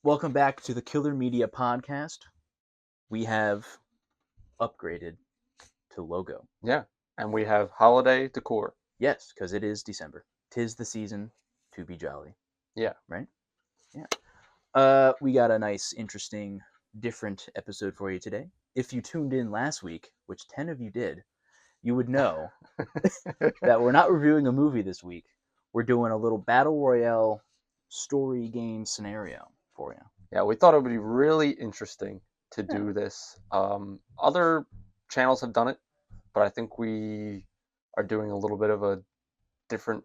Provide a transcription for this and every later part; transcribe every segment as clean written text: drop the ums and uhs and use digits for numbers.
Welcome back to the Killer Media Podcast. We have upgraded to logo. Yeah, and we have holiday decor. Yes, because it is December. 'Tis the season to be jolly. Yeah. Right? Yeah. We got a nice, interesting, different episode for you today. If you tuned in last week, which 10 of you did, you would know that we're not reviewing a movie this week. We're doing a little Battle Royale story game scenario for you. Yeah, we thought it would be really interesting to do this. Other channels have done it, but I think we are doing a little bit of a different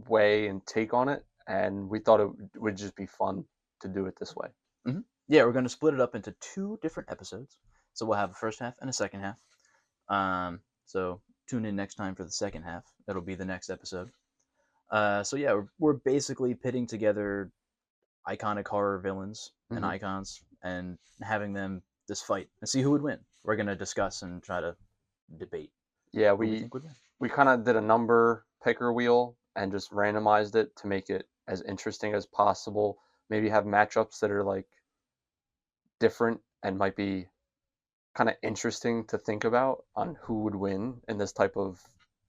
way and take on it, and we thought it would just be fun to do it this way. Mm-hmm. Yeah, we're going to split it up into 2 different episodes. So we'll have a first half and a second half. So tune in next time for the second half. It'll be the next episode. So yeah, we're basically pitting together iconic horror villains and icons and having them just fight and see who would win. We're going to discuss and try to debate. Yeah, who we think would win. We kind of did a number picker wheel and just randomized it to make it as interesting as possible. Maybe have matchups that are like different and might be kind of interesting to think about on who would win in this type of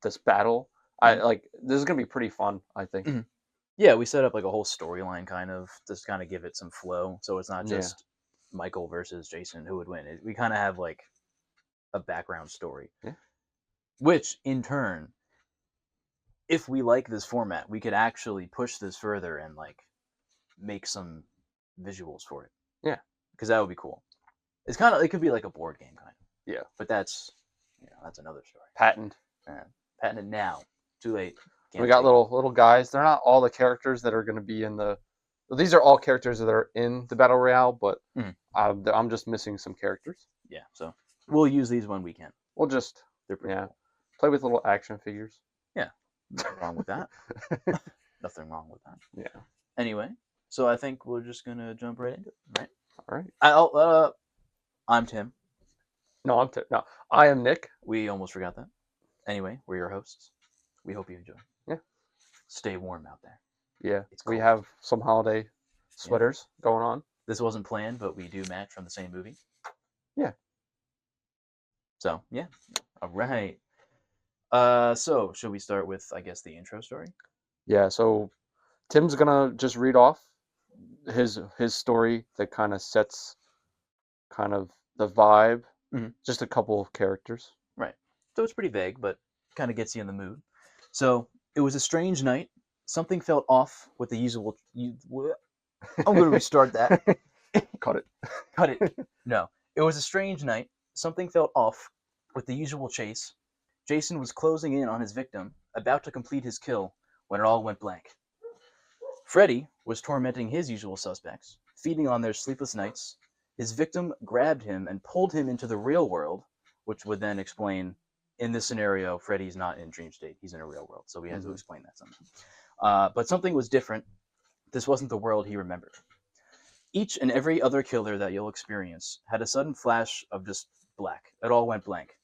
this battle. This is gonna be pretty fun, I think. Yeah, we set up like a whole storyline kind of just kind of give it some flow, so it's not just Michael versus Jason who would win. We kind of have like a background story, which in turn, if we like this format, we could actually push this further and like make some visuals for it. Yeah, because that would be cool. It could be like a board game kind of. Yeah, but that's another story. Patented now. Too late. We got little guys. They're not all the characters that are going to be in the. Well, these are all characters that are in the Battle Royale, but I'm just missing some characters. Yeah, so we'll use these when we can. We'll just cool. Play with little action figures. Yeah, nothing wrong with that. Nothing wrong with that. Yeah. Anyway, so I think we're just gonna jump right into it, right? All right. I'm Tim. No, I'm Tim. No, I am Nick. We almost forgot that. Anyway, we're your hosts. We hope you enjoy. Yeah. Stay warm out there. Yeah. We have some holiday sweaters going on. This wasn't planned, but we do match from the same movie. Yeah. So, yeah. All right. So should we start with, I guess, the intro story? Yeah, so Tim's gonna just read off his story that kind of sets kind of the vibe. Just a couple of characters. Right. So it's pretty vague, but kind of gets you in the mood. So it was a strange night. Something felt off with the usual. I'm going to restart that. Cut it. Cut it. No. It was a strange night. Something felt off with the usual chase. Jason was closing in on his victim, about to complete his kill, when it all went blank. Freddy was tormenting his usual suspects, feeding on their sleepless nights. His victim grabbed him and pulled him into the real world, which would then explain, in this scenario, Freddy's not in dream state. He's in a real world, so we had to explain that somehow. But something was different. This wasn't the world he remembered. Each and every other killer that you'll experience had a sudden flash of just black. It all went blank,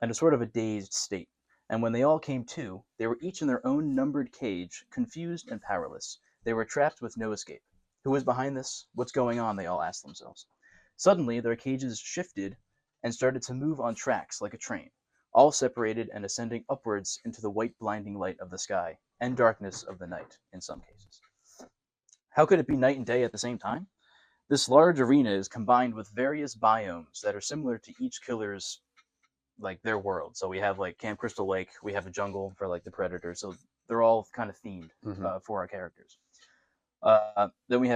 and a sort of a dazed state. And when they all came to, they were each in their own numbered cage, confused and powerless. They were trapped with no escape. Who was behind this? What's going on? They all asked themselves. Suddenly, their cages shifted and started to move on tracks like a train, all separated and ascending upwards into the white blinding light of the sky and darkness of the night in some cases. How could it be night and day at the same time? This large arena is combined with various biomes that are similar to each killer's, like, their world. So we have like Camp Crystal Lake, we have a jungle for like the Predator, so they're all kind of themed for our characters. Then we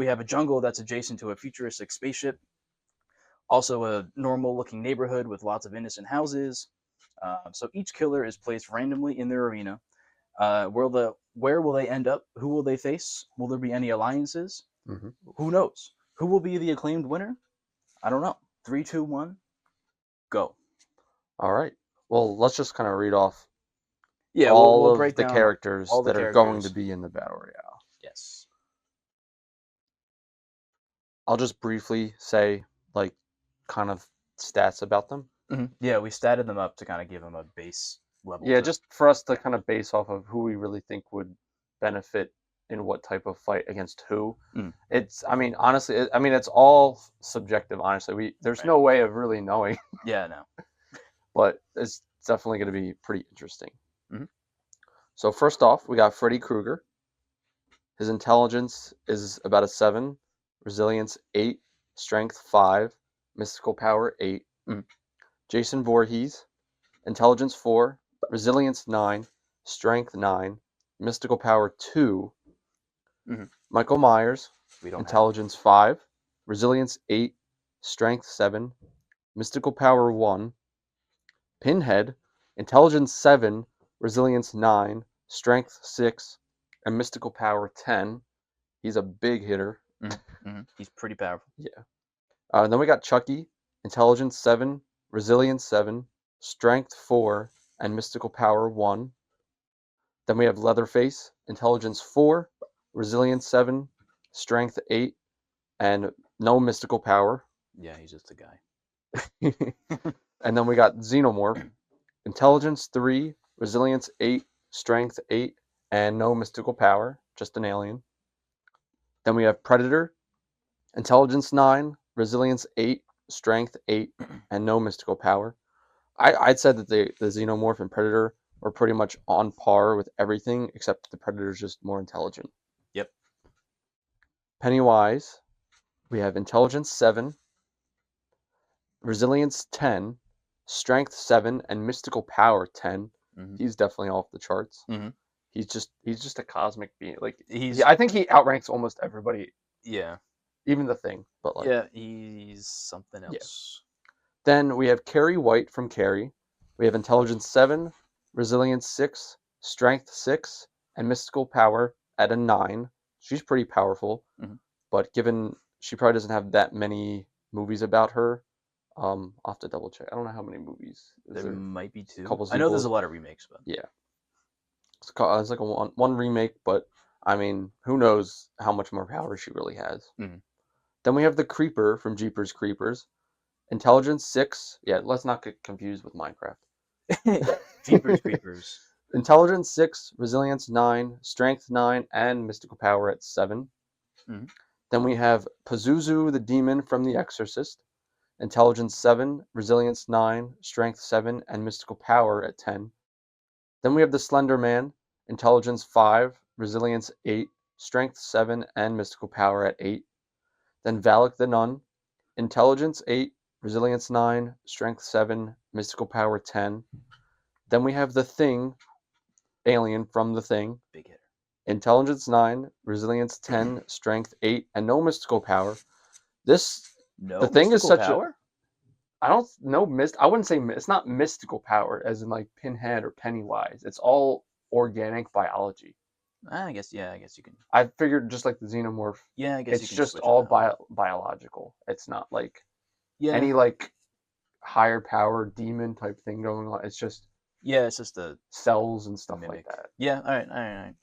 have a jungle that's adjacent to a futuristic spaceship. Also a normal-looking neighborhood with lots of innocent houses. So each killer is placed randomly in their arena. Where will they end up? Who will they face? Will there be any alliances? Who knows? Who will be the acclaimed winner? I don't know. 3, 2, 1, go. All right. Well, let's just kind of read off we'll break down the characters that are going to be in the Battle Royale. Yes. I'll just briefly say, like, kind of stats about them. Yeah, we statted them up to kind of give them a base level. Yeah, just for us to kind of base off of who we really think would benefit in what type of fight against who. Mm. It's, I mean, honestly, it's all subjective. Honestly, there's Right. no way of really knowing, Yeah, no. but it's definitely going to be pretty interesting. Mhm. So first off, we got Freddy Krueger. His intelligence is about a 7, resilience 8, strength 5, mystical power 8. Mhm. Jason Voorhees, intelligence 4, resilience 9, strength 9, mystical power 2. Mhm. Michael Myers, We don't have. intelligence 5, resilience 8, strength 7, mystical power 1. Pinhead, intelligence 7, resilience 9, strength 6, and mystical power 10. He's a big hitter. He's pretty powerful. Yeah. Then we got Chucky, intelligence 7, resilience 7, strength 4, and mystical power 1. Then we have Leatherface, intelligence 4, resilience 7, strength 8, and no mystical power. Yeah, he's just a guy. And then we got Xenomorph, intelligence 3, resilience 8, strength 8, and no mystical power, just an alien. Then we have Predator, intelligence 9, resilience 8, strength 8, and no mystical power. I'd said that the Xenomorph and Predator are pretty much on par with everything, except the Predator's just more intelligent. Yep. Pennywise, we have intelligence 7, resilience 10, strength 7, and mystical power 10. Mm-hmm. He's definitely off the charts. Mm-hmm. He's just a cosmic being. Like He's I think he outranks almost everybody, yeah. even the Thing. But like Yeah, he's something Yeah. else. Then we have Carrie White from Carrie. We have intelligence 7, resilience 6, strength 6, and mystical power at a 9. She's pretty powerful, Mhm. but given she probably doesn't have that many movies about her, I'll have to double check. I don't know how many movies. There might be 2. couple I know there's a sequels? lot of remakes, but Yeah. It's like a one remake, but I mean, who knows how much more power she really has. Mhm. Then we have the Creeper from Jeepers Creepers. Intelligence 6. Yeah, let's not get confused with Minecraft. yeah, Jeepers Creepers. Intelligence 6, resilience 9, strength 9, and mystical power at 7. Mhm. Then we have Pazuzu the demon from The Exorcist. Intelligence 7, resilience 9, strength 7, and mystical power at 10. Then we have the Slender Man. Intelligence 5, resilience 8, strength 7, and mystical power at 8. Then Valak the Nun. Intelligence 8, resilience 9, strength 7, mystical power 10. Then we have the Thing, alien from The Thing. Big hitter. Intelligence 9, resilience 10, strength 8, and no mystical power. The Thing is mystical such power? I don't know I wouldn't say it's not mystical power as in like Pinhead or Pennywise. It's all organic biology. I guess you can. I figured just like the Xenomorph, Yeah, I guess you it's can just switch all it out. biological. It's not like Yeah. any like higher power demon type thing going on. It's just it's just a cells and stuff mimic. like that. Yeah, all right.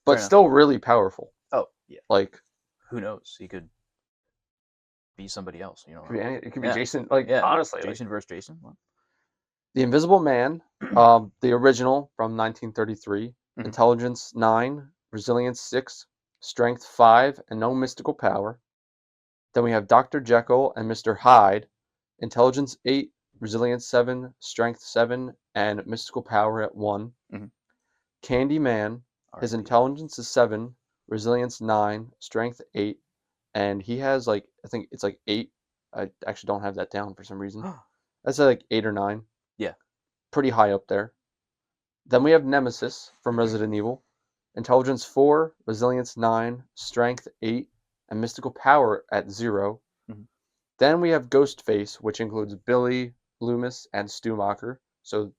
But still really powerful. Oh, yeah. Like Who knows? He could be somebody else. You know. it could be Jason. Like Yeah. honestly, Jason versus Jason. What? The Invisible Man, the original from 1933, Mhm. intelligence 9, resilience 6, strength 5, and no mystical power. Then we have Dr. Jekyll and Mr. Hyde, intelligence 8, resilience 7, strength 7, and mystical power at 1. Mhm. Candyman, his R.I.P. intelligence is 7, resilience 9, strength 8, and he has like, I think it's like 8. I actually don't have that down for some reason. I'd say like 8 or 9. Yeah. Pretty high up there. Then we have Nemesis from Resident Evil. Intelligence 4, resilience 9, strength 8, and mystical power at 0. Mhm. Then we have Ghostface, which includes Billy, Loomis, and Stumacher. So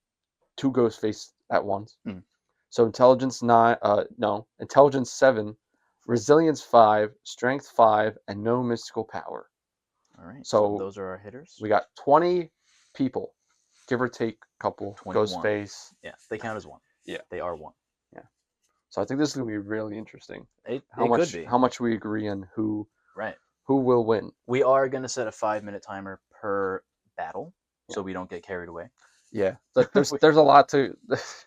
2 Ghostface at once. Mhm. So intelligence 7, resilience 5, strength 5, and no mystical power. All right. So those are our hitters. We got 20 people, give or take a couple. 21. Ghostface. Yeah, they count as one. Yeah. They are one. Yeah. So I think this is gonna be really interesting. It much could be. How much we agree on who Right. who will win. We are going to set a 5-minute timer per battle, so we don't get carried away. Yeah. Like there's a lot to.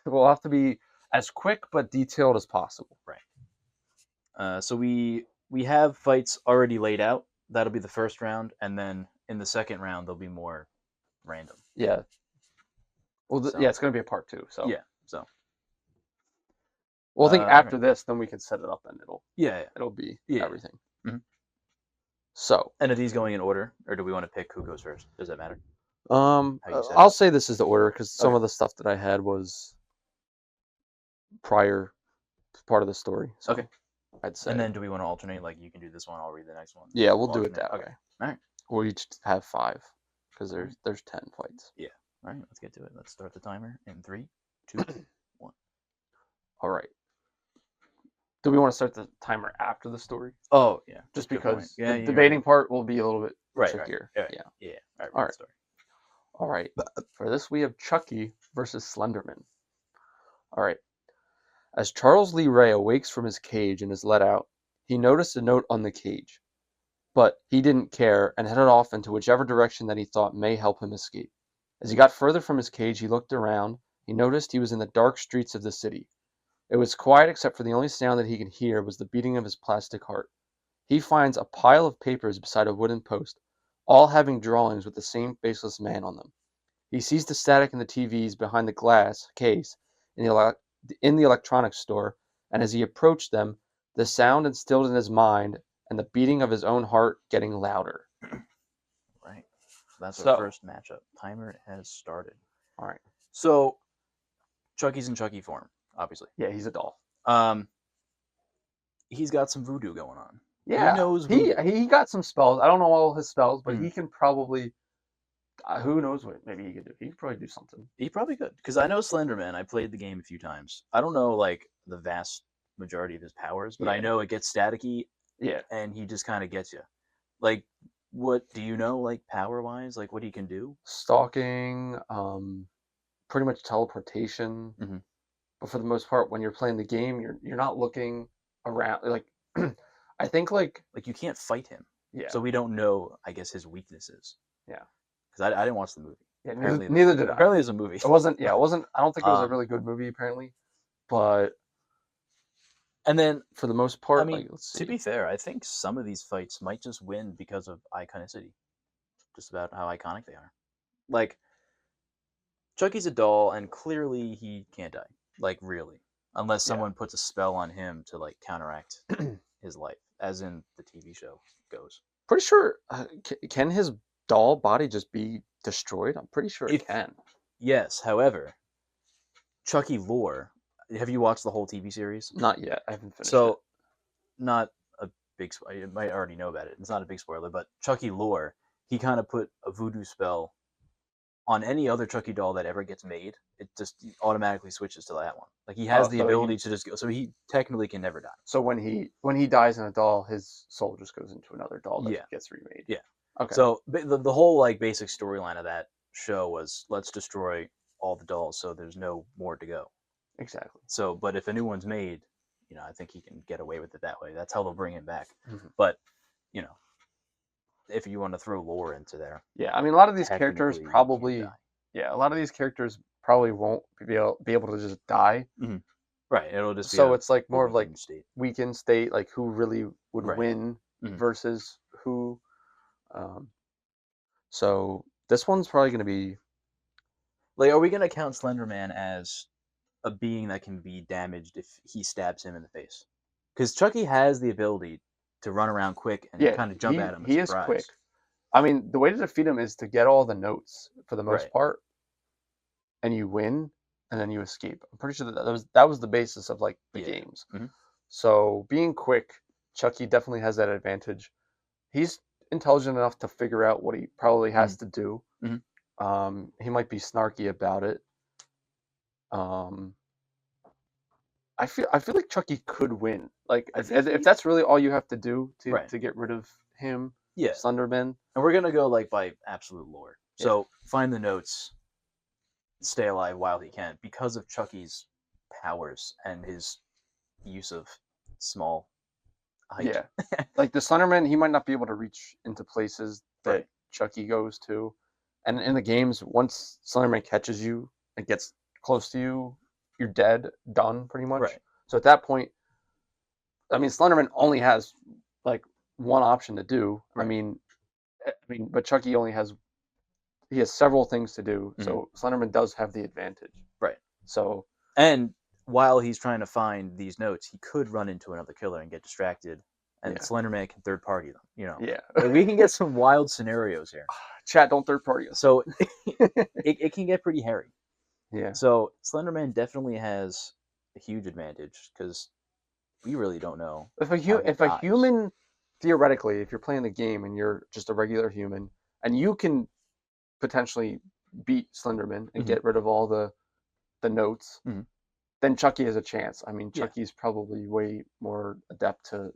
We'll have to be as quick but detailed as possible. Right. So we have fights already laid out. That'll be the first round, and then in the second round there'll be more random. Yeah. Well, So yeah, it's going to be a part 2. So yeah. So well, I think all right. after this, then we can set it up, and Yeah. it'll be Yeah. everything. Mhm. So And are these going in order, or do we want to pick who goes first? Does that matter? How you set it I'll up? say this is the order because some Okay. of the stuff that I had was prior part of the story. So Okay. I'd say. And then do we want to alternate? Like you can do this one, I'll read the next one. Yeah, we'll do it that Okay. way. All right. We'll each have 5 because there's 10 fights. Yeah. All right. Let's get to it. Let's start the timer in 3, 2, 1. All right. Do we want to start the timer after the story? Oh yeah. Just Good point. because Yeah, the you're debating right. part will be a little bit Right. trickier. Right. Yeah. Yeah. All right. All Read right. the story. All right. For this, we have Chucky versus Slenderman. All right. As Charles Lee Ray awakes from his cage and is let out, he noticed a note on the cage. But he didn't care and headed off into whichever direction that he thought may help him escape. As he got further from his cage, he looked around. He noticed he was in the dark streets of the city. It was quiet except for the only sound that he could hear was the beating of his plastic heart. He finds a pile of papers beside a wooden post, all having drawings with the same faceless man on them. He sees the static in the TVs behind the glass case in the electronics store, and as he approached them, the sound instilled in his mind and the beating of his own heart getting louder. Right. So that's our So, first matchup. Timer has started. all right. So Chucky's in Chucky form, obviously. Yeah, he's a doll. He's got some voodoo going on. Yeah, He knows he voodoo. he got some spells. I don't know all his spells, but Mhm. he can probably. Who knows what maybe he could do? He could probably do something. He probably could, because I know Slenderman. I played the game a few times. I don't know like the vast majority of his powers, but I Yeah. know it gets staticky, Yeah, and he just kind of gets you. Like, what do you know? Like power wise, like what he can do? stalking, pretty much teleportation. Mhm. But for the most part, when you're playing the game, you're not looking around. Like, I think like Like you can't fight him, yeah, so we don't know. I guess his weaknesses. yeah, Because I didn't watch the movie. yeah. Apparently, Neither did I. apparently there's a movie. It wasn't. Yeah, it wasn't. I don't think it was a Um, really good movie apparently. But and then for the most part, I mean, like let's to see. be fair, I think some of these fights might just win because of iconicity, just about how iconic they are. Like Chucky's a doll, and clearly he can't die. Like really, unless Yeah. someone puts a spell on him to like counteract his life, as in the TV show goes. Pretty sure. Can his doll body just be destroyed? I'm pretty sure it If can. yes, however, Chucky lore. Have you watched the whole TV series? Not yet. I haven't finished it. So, not a big. You might already know about it. It's not a big spoiler, but Chucky lore. He kind of put a voodoo spell on any other Chucky doll that ever gets made. It just automatically switches to that one. Like he has the so ability to just go. So he technically can never die. So when he dies in a doll, his soul just goes into another doll that Yeah. gets remade. Yeah. Okay. So the whole like basic storyline of that show was let's destroy all the dolls so there's no more to go. Exactly. So, but if a new one's made, I think he can get away with it that way. That's how they'll bring him back. Mhm. But, if you want to throw lore into there, Yeah, I mean a lot of these characters technically he can't probably die. a lot of these characters probably won't be able to just die. Right. It'll just be So it's like more of like weakened state. weakened state, like who really would Right. win Mhm. versus who. So this one's probably going to be Like, are we gonna count Slenderman as a being that can be damaged if he stabs him in the face? Because Chucky has the ability to run around quick and kind of jump at him. he is quick. I mean, the way to defeat him is to get all the notes for the most Right. part, and you win, and then you escape. I'm pretty sure that was the basis of like the games. Mhm. So being quick, Chucky definitely has that advantage. He's intelligent enough to figure out what he probably has to do. Mhm. He might be snarky about it. I feel like Chucky could win. Like if that's really all you have to do to get rid of him, Yeah. Slenderman. And we're gonna go like by absolute lore. So find the notes, stay alive while he can, because of Chucky's powers and his use of small height. Yeah, like the Slenderman, he might not be able to reach into places that Right. Chucky goes to, and in the games, once Slenderman catches you and gets close to you, you're dead, done, pretty much. Right. So at that point, I mean, Slenderman only has like one option to do. Right. But Chucky only has he has several things to do. Mhm. So Slenderman does have the advantage. Right. So And while he's trying to find these notes, he could run into another killer and get distracted, and Yeah. Slenderman can third party them. You know, yeah, like, we can get some wild scenarios here. chat don't third party us. So it can get pretty hairy. Yeah. So Slenderman definitely has a huge advantage because we really don't know. If how he a dies. human, theoretically, if you're playing the game and you're just a regular human, and you can potentially beat Slenderman and Mhm. get rid of all the notes, Mhm. then Chucky has a chance. I mean, Yeah. Chucky's probably way more adept to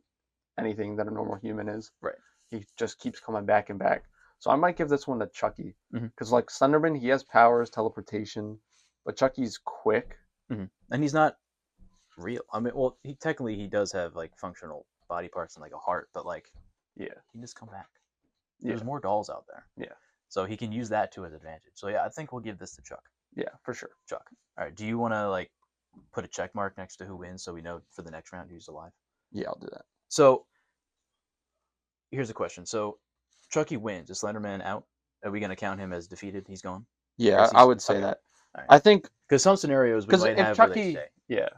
anything than a normal human is. Right. He just keeps coming back and back. So I might give this one to Chucky Mhm. because, like Slenderman, he has powers, teleportation, but Chucky's quick. And he's not real. I mean, well, he technically does have like functional body parts and like a heart, but like Yeah. he can just come back. Yeah. There's more dolls out there. Yeah. So he can use that to his advantage. So yeah, I think we'll give this to Chuck. Yeah, for sure. Chuck. All right. Do you want to like put a check mark next to who wins so we know for the next round who's alive? Yeah, I'll do that. So here's a question. So Chucky wins. Is Slenderman out? Are we going to count him as defeated? He's gone? Yeah, I would say okay. that. Right. I think because some scenarios we because might if have Chucky, where they stay. yeah,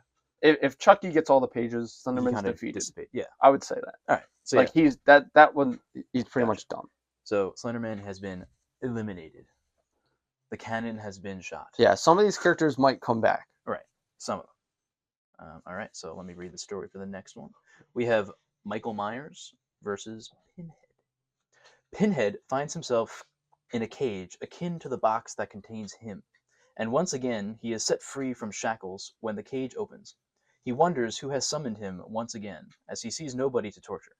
if Chucky gets all the pages, Slenderman's kind of defeated. dissipate. Yeah. I would say that. All right. So like yeah. he's that one, he's pretty Gotcha. much done. So Slenderman has been eliminated. The cannon has been shot. Yeah, some of these characters might come back. Right. Some of them. All right. So let me read the story for the next one. We have Michael Myers versus Pinhead. Pinhead finds himself in a cage akin to the box that contains him, and once again he is set free from shackles when the cage opens. He wonders who has summoned him once again, as he sees nobody to torture.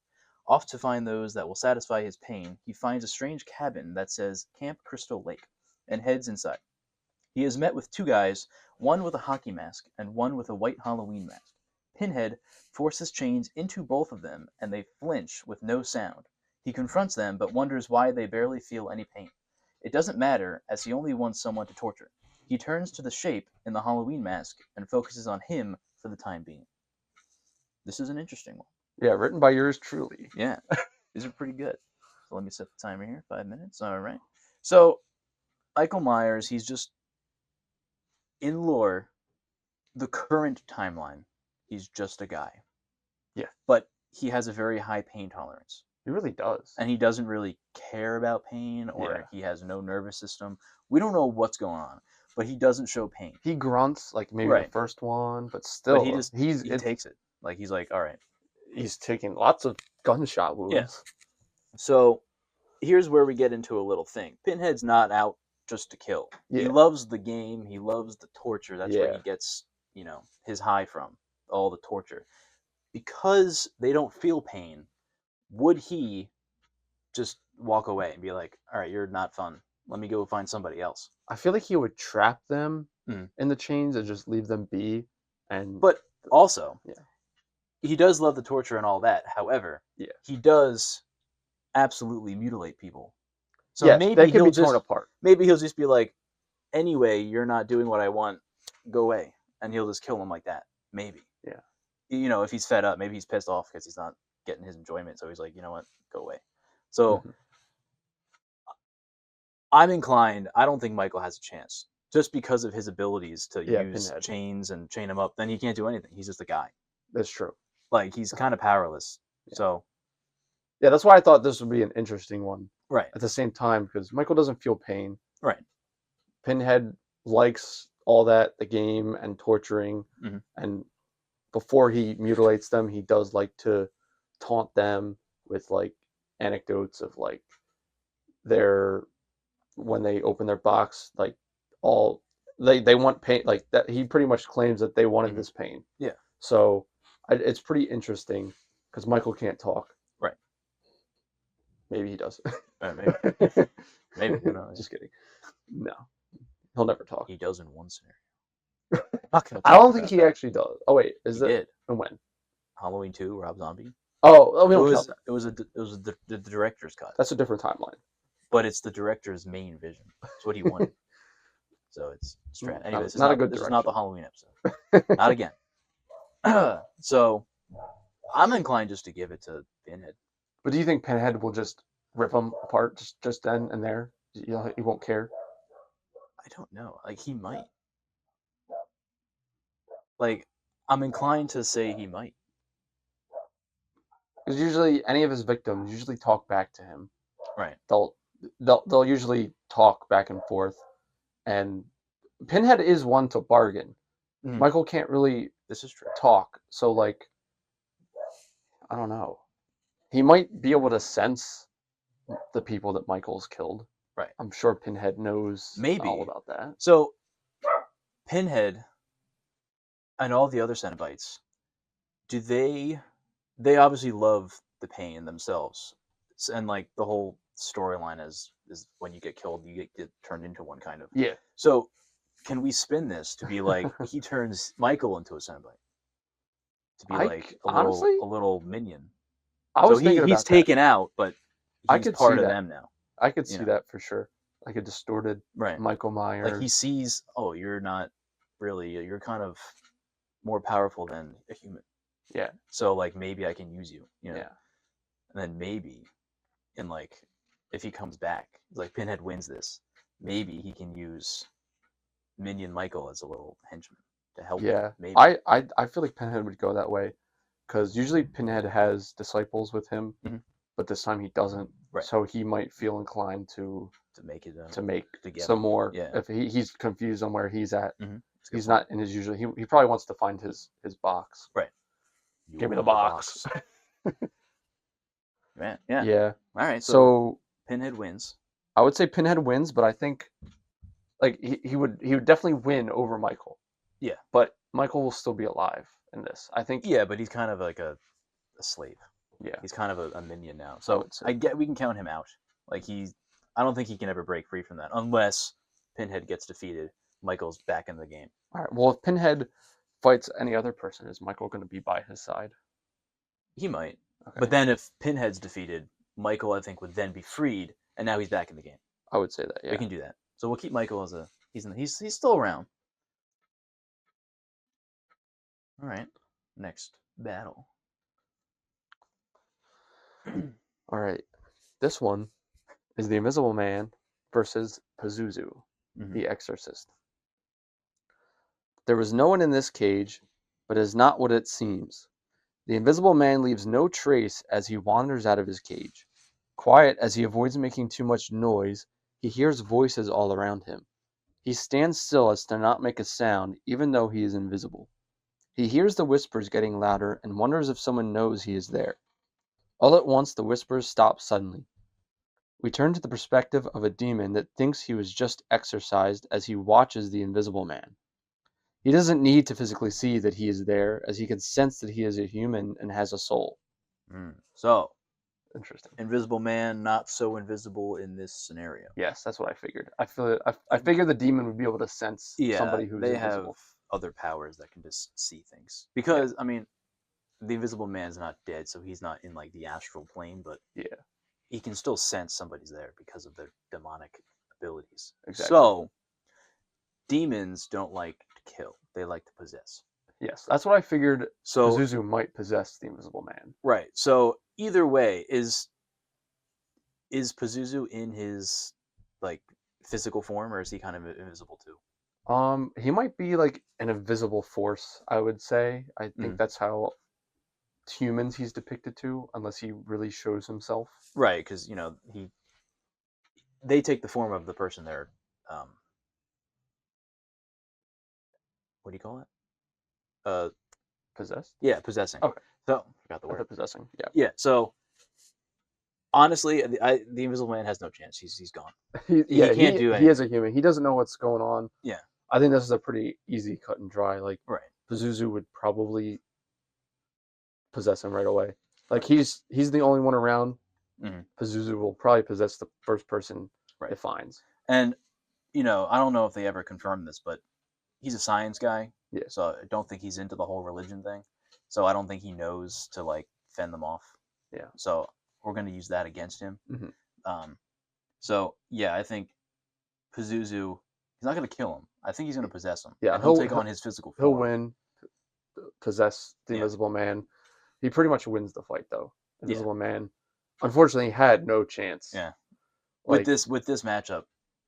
Off to find those that will satisfy his pain, he finds a strange cabin that says Camp Crystal Lake, and heads inside. He is met with two guys, one with a hockey mask and one with a white Halloween mask. Pinhead forces chains into both of them, and they flinch with no sound. He confronts them, but wonders why they barely feel any pain. It doesn't matter, as he only wants someone to torture. He turns to the shape in the Halloween mask and focuses on him for the time being. This is an interesting one. Yeah, written by yours truly. Yeah, these are pretty good. So let me set the timer here, 5 minutes. All right. So Michael Myers, he's just in lore, the current timeline, he's just a guy. Yeah. But he has a very high pain tolerance. He really does. And he doesn't really care about pain, or he has no nervous system. We don't know what's going on, but he doesn't show pain. He grunts like maybe Right. the first one, but still, But he takes it. Like he's like, all right. He's taking lots of gunshot wounds. Yeah. So here's where we get into a little thing. Pinhead's not out just to kill. Yeah. He loves the game. He loves the torture. That's where Yeah. he gets, his high from, all the torture. Because they don't feel pain, would he just walk away and be like, all right, you're not fun. Let me go find somebody else. I feel like he would trap them Mhm. in the chains and just leave them be. But also, Yeah. he does love the torture and all that. However, Yeah. he does absolutely mutilate people. So yes, maybe they can he'll be torn apart. Maybe he'll just be like, anyway, you're not doing what I want. Go away. And he'll just kill them like that. Maybe. Yeah. If he's fed up, maybe he's pissed off because he's not getting his enjoyment. So he's like, you know what? Go away. So I'm inclined. I don't think Michael has a chance. Just because of his abilities to use Pinhead. chains and chain him up, then he can't do anything. He's just a guy. That's true. Like, he's kind of powerless. Yeah. So. Yeah, that's why I thought this would be an interesting one. Right. At the same time, because Michael doesn't feel pain. Right. Pinhead likes all that, the game and torturing. Mm-hmm. And before he mutilates them, he does like to taunt them with like anecdotes of like when they open their box, like all they want pain, like that. He pretty much claims that they wanted this pain. Yeah. So it's pretty interesting because Michael can't talk. Right. Maybe he does. Maybe. Maybe. Who knows? Just kidding. No, he'll never talk. He does in one scenario. I don't think he actually does. Oh wait, is it? Did. And when? Halloween 2, Rob Zombie. Oh, we don't count that. It was the director's cut. That's a different timeline. But it's the director's main vision. It's what he wanted. So it's anyway, this is not a good this is direction. not the Halloween episode. Not again. So I'm inclined just to give it to Pinhead. But do you think Pinhead will just rip him apart just then and there? He won't care. I don't know. Like he might. Like I'm inclined to say he might. Because usually any of his victims usually talk back to him. Right. They'll usually talk back and forth, and Pinhead is one to bargain. Mhm. Michael can't really This is true. talk, so like I don't know. He might be able to sense the people that Michael's killed. Right. I'm sure Pinhead knows Maybe. all about that. So Pinhead and all the other Cenobites, do they obviously love the pain themselves. And like the whole storyline is when you get killed, you get turned into one kind of. Yeah. So can we spin this to be like he turns Michael into a Cenobite? To be like honestly, a little minion. I was So thinking he's about taken out, but I he's could part see of that. them now. I could you see know? that for sure. Like a distorted Right. Michael Myers. Like he sees, oh, you're not really, you're kind of more powerful than a human. Yeah. So like maybe I can use you. You know. Yeah. And then maybe, in like, if he comes back, like Pinhead wins this, maybe he can use Minion Michael as a little henchman to help him. Yeah. Maybe. I feel like Pinhead would go that way, because usually Pinhead has disciples with him, Mhm. but this time he doesn't. Right. So he might feel inclined to make it to make together. some more. Yeah. If he's confused on where he's at, Mhm. he's not in his usual. He probably wants to find his box. Right. Give me the box. Right. Yeah. Yeah. All right. So Pinhead wins. I would say Pinhead wins, but I think like he would definitely win over Michael. Yeah. But Michael will still be alive in this. I think. Yeah, but he's kind of like a slave. Yeah. He's kind of a minion now. So I get we can count him out. Like I don't think he can ever break free from that unless Pinhead gets defeated. Michael's back in the game. All right. Well, if Pinhead fights any other person, is Michael going to be by his side? He might. Okay. But then if Pinhead's defeated, Michael I think would then be freed, and now he's back in the game. I would say that. Yeah. We can do that. So we'll keep Michael as he's still around. All right. Next battle. All right. This one is the Invisible Man versus Pazuzu, the Exorcist. There was no one in this cage, but it is not what it seems. The Invisible Man leaves no trace as he wanders out of his cage. Quiet as he avoids making too much noise, he hears voices all around him. He stands still as to not make a sound, even though he is invisible. He hears the whispers getting louder and wonders if someone knows he is there. All at once, the whispers stop suddenly. We turn to the perspective of a demon that thinks he was just exorcised as he watches the Invisible Man. He doesn't need to physically see that he is there, as he can sense that he is a human and has a soul. So, interesting. Invisible Man, not so invisible in this scenario. Yes, that's what I figured. I figure the demon would be able to sense somebody who's they invisible. Have other powers that can just see things. Because I mean, the Invisible Man's not dead, so he's not in like the astral plane, but he can still sense somebody's there because of their demonic abilities. Exactly. So, demons don't like to kill; they like to possess. Yes, that's what I figured. So Pazuzu might possess the Invisible Man. Right. So either way, is Pazuzu in his like physical form, or is he kind of invisible too? He might be like an invisible force, I would say. I think that's how humans he's depicted to, unless he really shows himself. Right, because they take the form of the person they're what do you call it? Possessed? Yeah, possessing. Okay. So forgot the word. Possessing. Yeah. Yeah. So honestly, the Invisible Man has no chance. He's gone. He can't do anything. He is a human. He doesn't know what's going on. Yeah. I think this is a pretty easy cut and dry. Like Pazuzu would probably possess him right away. Like he's the only one around. Pazuzu will probably possess the first person it finds. And I don't know if they ever confirmed this, but he's a science guy. Yeah. So I don't think he's into the whole religion thing. So I don't think he knows to like fend them off. Yeah. So we're going to use that against him. So yeah, I think Pazuzu, he's not going to kill him. I think he's going to possess him. Yeah. And he'll take on his physical form. He'll win, possess the Invisible Man. He pretty much wins the fight though. Yeah. Invisible Man, unfortunately, had no chance. Yeah. Like, With this matchup,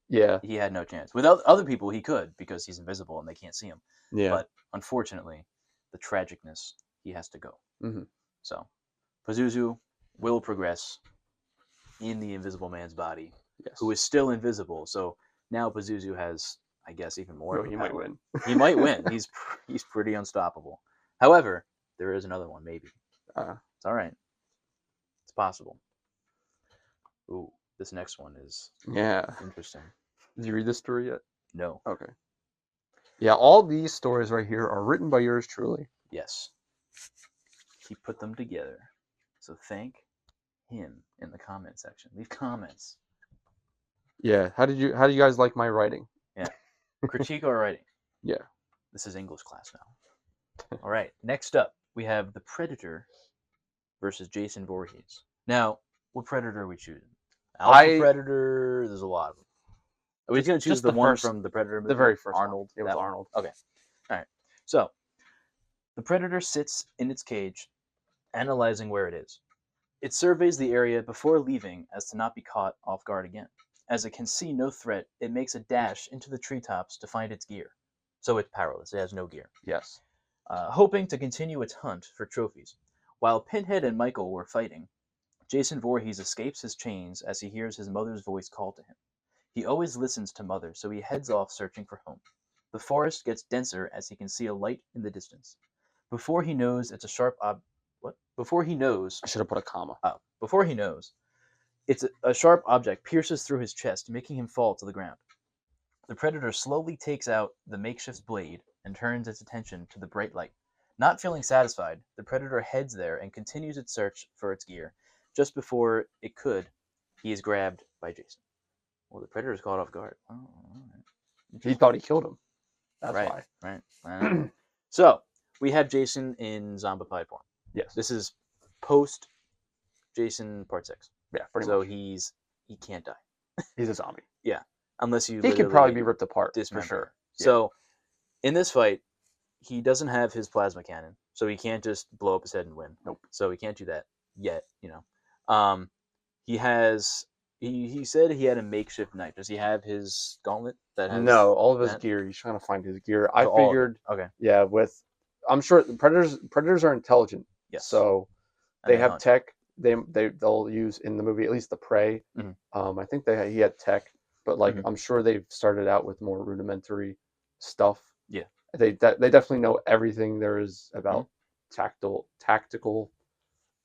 yeah, he had no chance. With other people, he could because he's invisible and they can't see him. yeah. But unfortunately, the tragicness, he has to go. Hmm. So Pazuzu will progress in the Invisible Man's body, Yes. who is still invisible. So now Pazuzu has, I guess, even more. No, of a he power. might win. He might win. He's pretty unstoppable. However, there is another one. Maybe it's all right. It's possible. Ooh, this next one is Yeah. interesting. Did you read this story yet? No. Okay. Yeah, all these stories right here are written by yours truly. Yes. He put them together. So thank him in the comment section. Leave comments. Yeah. How do you guys like my writing? Yeah. Critique our writing. Yeah. This is English class now. All right. Next up, we have the Predator versus Jason Voorhees. Now, what Predator are we choosing? Alpha Predator. There's a lot of them. Are we going to choose just the one first- from the Predator movie? The very first Arnold. One. It was Arnold. Okay. All right. So, the Predator sits in its cage, analyzing where it is. It surveys the area before leaving as to not be caught off guard again. As it can see no threat, it makes a dash into the treetops to find its gear. So it's powerless. It has no gear. Yes. Hoping to continue its hunt for trophies. While Pinhead and Michael were fighting, Jason Voorhees escapes his chains as he hears his mother's voice call to him. He always listens to Mother, so he heads off searching for home. The forest gets denser as he can see a light in the distance. Before he knows it's a sharp Before he knows, I should have put a comma. before he knows, it's a sharp object pierces through his chest, making him fall to the ground. The Predator slowly takes out the makeshift blade and turns its attention to the bright light. Not feeling satisfied, the Predator heads there and continues its search for its gear. Just before it could, he is grabbed by Jason. Well, the Predator is caught off guard. Oh, all right. He thought he killed him. That's right, why. Right. So, we have Jason in zombified form. Yes. This is post Jason Part 6. Yeah, pretty so much. he can't die. He's a zombie. Yeah, unless you He could probably be ripped apart, for sure. Yeah. So, in this fight, he doesn't have his plasma cannon, so he can't just blow up his head and win. Nope. So he can't do that yet, He has... He said he had a makeshift knife. Does he have his gauntlet that has... No, all of his gear. He's trying to find his gear. I figured... Okay. Yeah, I'm sure predators are intelligent. Yes. So they have tech. They'll use in the movie, at least the prey. Mm-hmm. I think he had tech, but I'm sure they've started out with more rudimentary stuff. Yeah. They definitely know everything there is about tactical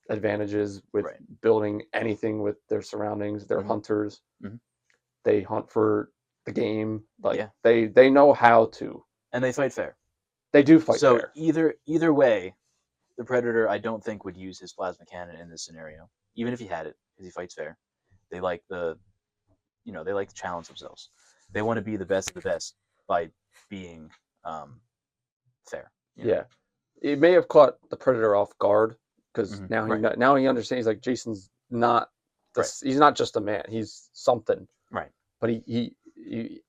advantages with building anything with their surroundings. They're hunters. Mm-hmm. They hunt for the game. They know how to. And they fight fair. They do fight fair. So either way, the Predator, I don't think, would use his plasma cannon in this scenario, even if he had it, because he fights fair. They like to challenge themselves. They want to be the best of the best by being fair. Yeah, it may have caught the Predator off guard because now he understands. Like, Jason's not he's not just a man. He's something. Right. But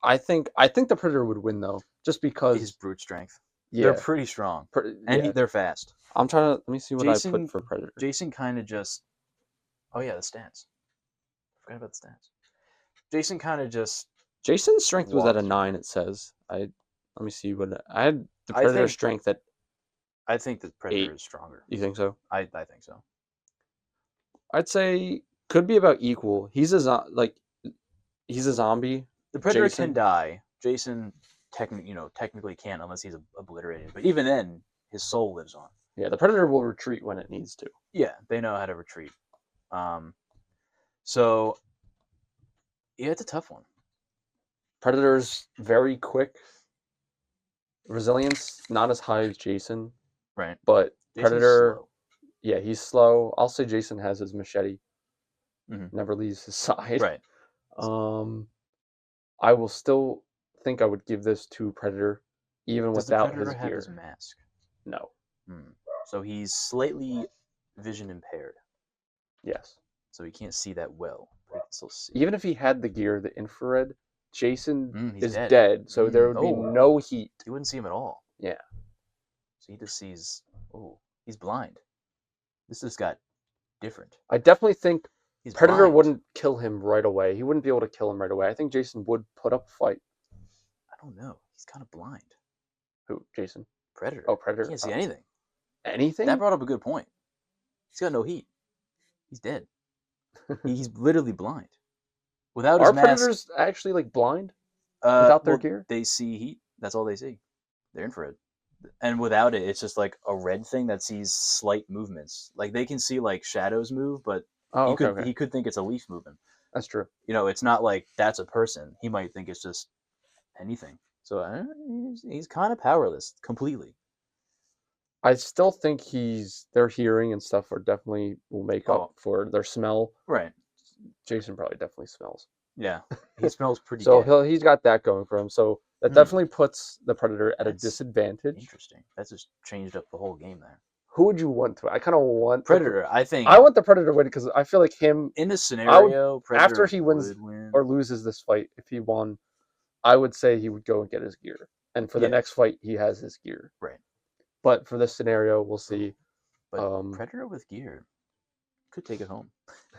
I think the Predator would win though, just because his brute strength. Yeah, they're pretty strong, and they're fast. I'm trying to let me see what I put for Predator. Jason kind of just. Oh yeah, the stats. I forgot about the stats. Jason kind of just. Jason's strength was at a 9. It says. Let me see what I had. The Predator strength at. I think the Predator 8. is stronger. You think so? I think so. I'd say could be about equal. He's a zombie. The Predator can die. Jason technically can't unless he's obliterated. But even then, his soul lives on. Yeah, the Predator will retreat when it needs to. Yeah, they know how to retreat. So yeah, it's a tough one. Predator's very quick. Resilience not as high as Jason. Right. But Jason's Predator, slow. Yeah, he's slow. I'll say Jason has his machete. Mm-hmm. Never leaves his side. Right. I will still think I would give this to Predator, even without his gear. Does the Predator have his mask? No. So he's slightly vision impaired. Yes. So he can't see that well, but he can still see. Even if he had the gear, the infrared, Jason is dead. dead, so there would be no heat. You wouldn't see him at all. Yeah. So he just sees. Oh, he's blind. This just got different. I definitely think He's Predator blind. wouldn't kill him right away. He wouldn't be able to kill him right away. I think Jason would put up a fight. I don't know. He's kind of blind. Who? Jason? Predator. Oh, He Predator. can't see anything. That Anything? brought up a good point. He's got no heat. He's dead. He's literally blind. Without his Are mask, predators actually like blind without their well, gear? they see heat. That's all they see. They're infrared. And without it, it's just like a red thing that sees slight movements. Like they can see like shadows move, but Oh, okay, okay. he could think it's a leaf moving. That's true. You know, it's not like that's a person. He might think it's just anything. So he's kind of powerless completely. I still think their hearing and stuff are definitely will make up Oh, for their smell. right. Jason probably definitely smells. Yeah, he smells pretty So good. he's got that going for him. So that Hmm. definitely puts the Predator at a That's disadvantage. interesting. That just changed up the whole game there. Who would you want to? I kind of want Predator. I think I want the Predator to win because I feel like him. in this I would scenario, after Predator he wins would win. or loses this fight. If he won, I would say he would go and get his gear. And for the Yeah, next fight, he has his gear. right. But for this scenario, we'll see. But Predator with gear could take it home.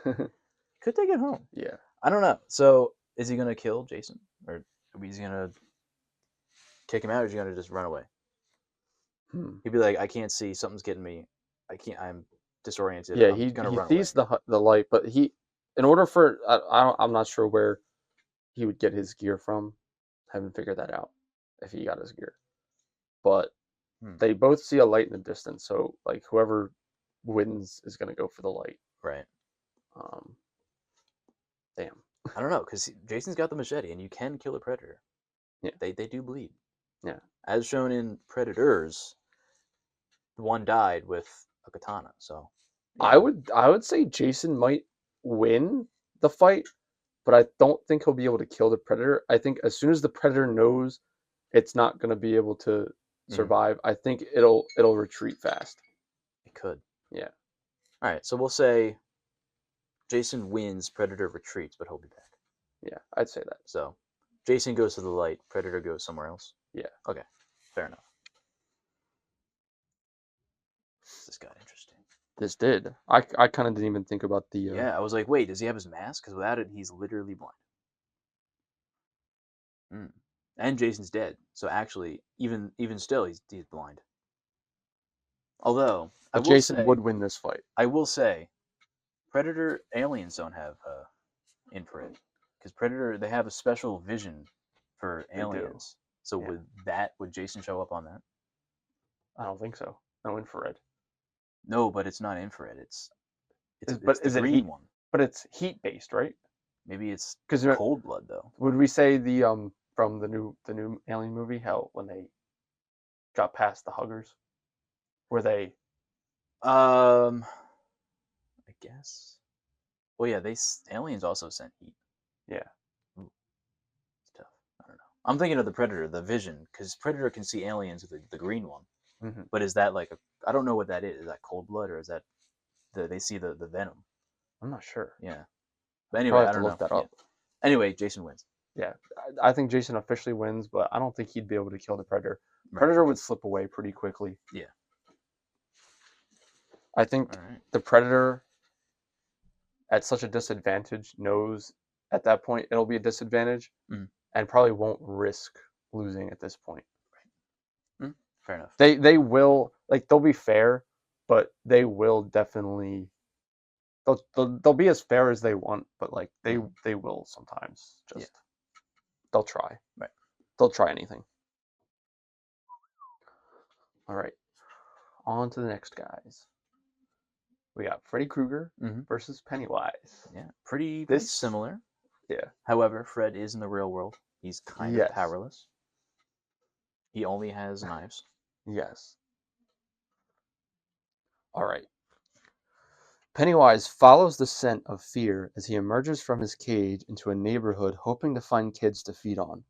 Could take it home. Yeah. I don't know. So is he gonna kill Jason, or is he gonna kick him out, or is he gonna just run away? He'd be like, I can't see. Something's getting me. I can't. I'm disoriented. Yeah, I'm gonna he run away. sees the light, but in order for I'm not sure where he would get his gear from. Haven't figured that out if he got his gear. But they both see a light in the distance, so like whoever wins is gonna go for the light. Right. Damn. I don't know, because Jason's got the machete, and you can kill a predator. Yeah. They do bleed. Yeah. As shown in Predators, one died with a katana. So I would say Jason might win the fight, but I don't think he'll be able to kill the predator. I think as soon as the predator knows it's not going to be able to survive, I think it'll retreat fast. It could. Yeah. All right. So we'll say Jason wins, Predator retreats, but he'll be back. Yeah, I'd say that. So Jason goes to the light, Predator goes somewhere else. Yeah. Okay. Fair enough. This got interesting. This did. I kind of didn't even think about the. Yeah, I was like, wait, does he have his mask? Because without it, he's literally blind. And Jason's dead. So actually, even still, he's blind. Although Jason would win this fight. I will say, Predator aliens don't have infrared, because Predator they have a special vision for aliens. So would Jason show up on that? I don't think so. No infrared. No, but it's not infrared. It's is the it green heat? one. But it's heat based, right? Maybe it's because cold blood though. Would we say the from the new Alien movie how when they got past the huggers, were they? I guess. Well, yeah, aliens also sent heat. Yeah. Ooh, it's tough. I don't know. I'm thinking of the Predator, the vision, because Predator can see aliens with the green one. Mm-hmm. But is that like I don't know what that is. Is that cold blood or is that they see the venom? I'm not sure. Yeah. But anyway, I don't look know. that up. Yeah. Anyway, Jason wins. Yeah, I think Jason officially wins, but I don't think he'd be able to kill the Predator. Predator would slip away pretty quickly. Yeah. I think the Predator, at such a disadvantage, knows at that point it'll be a disadvantage, and probably won't risk losing at this point. Right. Fair enough. They will they'll be fair, but they will definitely they'll be as fair as they want, but they will sometimes just they'll try. Right. They'll try anything. All right. On to the next guys. We got Freddy Krueger versus Pennywise. Yeah, pretty similar. Yeah. However, Fred is in the real world. He's kind of powerless. He only has knives. Yes. All right. Pennywise follows the scent of fear as he emerges from his cage into a neighborhood hoping to find kids to feed on.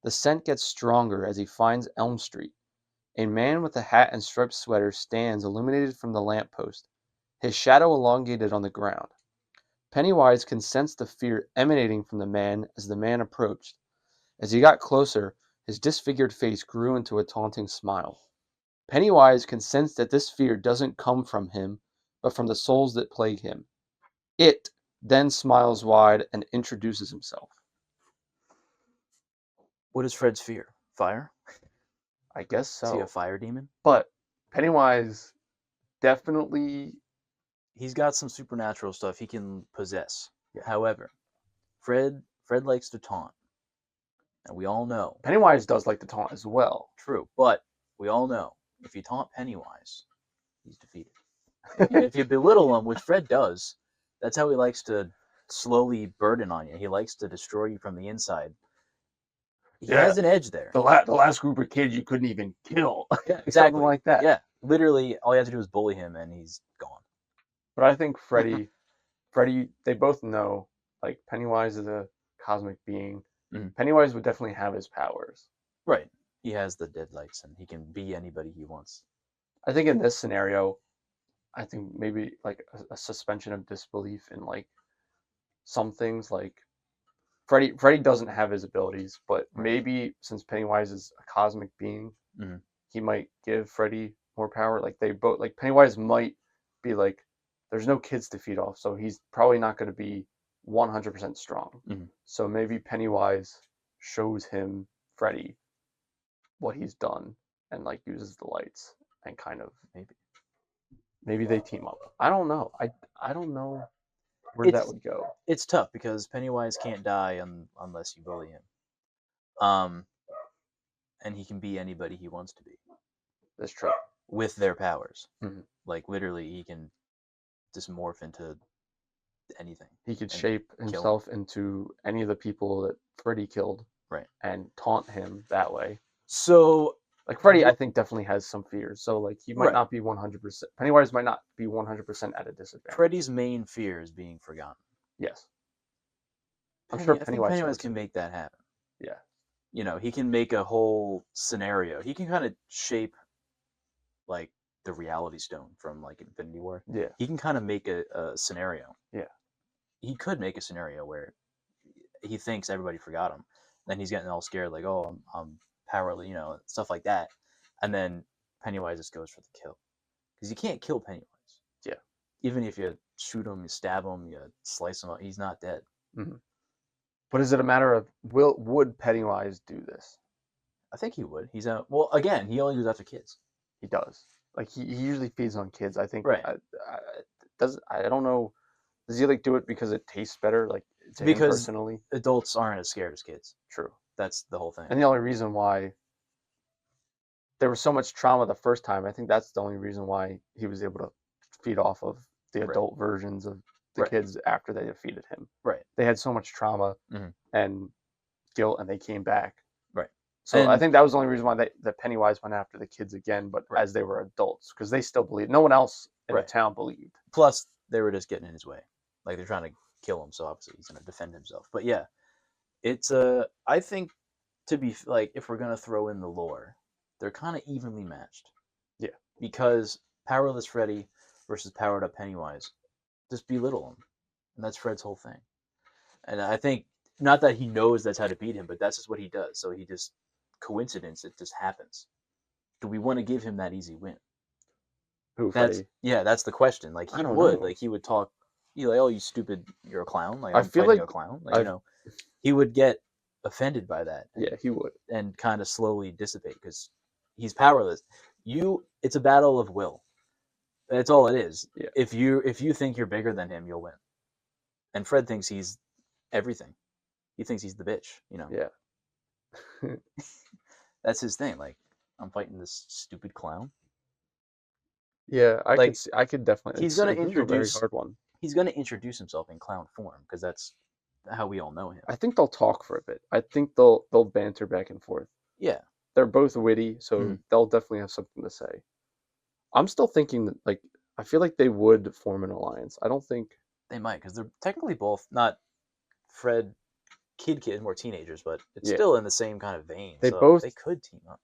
The scent gets stronger as he finds Elm Street. A man with a hat and striped sweater stands illuminated from the lamppost, his shadow elongated on the ground. Pennywise can sense the fear emanating from the man as the man approached. As he got closer, his disfigured face grew into a taunting smile. Pennywise can sense that this fear doesn't come from him, but from the souls that plague him. It then smiles wide and introduces himself. What is Fred's fear? Fire? I guess Is he a so. fire demon? But Pennywise definitely. He's got some supernatural stuff he can possess. Yeah. However, Fred likes to taunt. And we all know. Pennywise does like to taunt as well. True, but we all know if you taunt Pennywise, he's defeated. If you belittle him, which Fred does, that's how he likes to slowly burden on you. He likes to destroy you from the inside. He has an edge there. The last group of kids you couldn't even kill. Yeah, exactly. Something like that. Yeah, literally, all you have to do is bully him, and he's gone. But I think Freddy, they both know, like, Pennywise is a cosmic being. Mm-hmm. Pennywise would definitely have his powers. Right. He has the deadlights, and he can be anybody he wants. I think in this scenario, I think maybe like a suspension of disbelief in like some things. Like Freddy doesn't have his abilities, but maybe since Pennywise is a cosmic being, he might give Freddy more power. Like they both, like Pennywise might be like, there's no kids to feed off, so he's probably not going to be 100% strong. So maybe Pennywise shows him Freddy what he's done and like uses the lights and kind of maybe they team up. I don't know. I don't know where that would go. It's tough because Pennywise can't die unless you bully him. And he can be anybody he wants to be. That's true. With their powers. Like literally he can just morph into anything. He could shape himself into any of the people that Freddy killed. Right. And taunt him that way. So like Freddy, I think definitely has some fears. So like he might not be 100%. Pennywise might not be 100% at a disadvantage. Freddy's main fear is being forgotten. Yes. I'm sure Pennywise can make that happen. Yeah. You know, he can make a whole scenario. He can kind of shape like the Reality Stone from like Infinity War. Yeah. He can kind of make a scenario. Yeah. He could make a scenario where he thinks everybody forgot him. Then he's getting all scared, like, oh, I'm powerless, you know, stuff like that. And then Pennywise just goes for the kill. Because you can't kill Pennywise. Yeah. Even if you shoot him, you stab him, you slice him up, he's not dead. But is it a matter of would Pennywise do this? I think he would. He's out. Well, again, he only goes after kids. He does. Like he usually feeds on kids. I think. Right. I don't know. Does he like do it because it tastes better? Like to him personally, adults aren't as scared as kids. True. That's the whole thing. And the only reason why there was so much trauma the first time, I think that's the only reason why he was able to feed off of the adult versions of the kids after they defeated him. Right. They had so much trauma and guilt, and they came back. Right. So I think that was the only reason why the Pennywise went after the kids again, but as they were adults, because they still believed. No one else in the town believed. Plus, they were just getting in his way. Like, they're trying to kill him, so obviously he's going to defend himself. But yeah, it's I think, to be like, if we're going to throw in the lore, they're kind of evenly matched. Yeah. Because powerless Freddy versus powered up Pennywise, just belittle him. And that's Fred's whole thing. And I think, not that he knows that's how to beat him, but that's just what he does. So he just, coincidence, it just happens. Do we want to give him that easy win? Who, Freddy? Yeah, that's the question. Like, he would. Like, he would talk, like, oh, you stupid, you're a clown. Like, I feel like a clown. Like, you know, he would get offended by that. Yeah, he would. And kind of slowly dissipate because he's powerless. It's a battle of will. That's all it is. Yeah. If you think you're bigger than him, you'll win. And Fred thinks he's everything. He thinks he's the bitch, you know. Yeah. That's his thing. Like, I'm fighting this stupid clown. Yeah, I could definitely. He's gonna introduce a very hard one. He's gonna introduce himself in clown form because that's how we all know him. I think they'll talk for a bit. I think they'll banter back and forth. Yeah. They're both witty, so they'll definitely have something to say. I'm still thinking that, like, I feel like they would form an alliance. I don't think they might, because they're technically both not Fred kid more teenagers, but it's still in the same kind of vein. They could team up.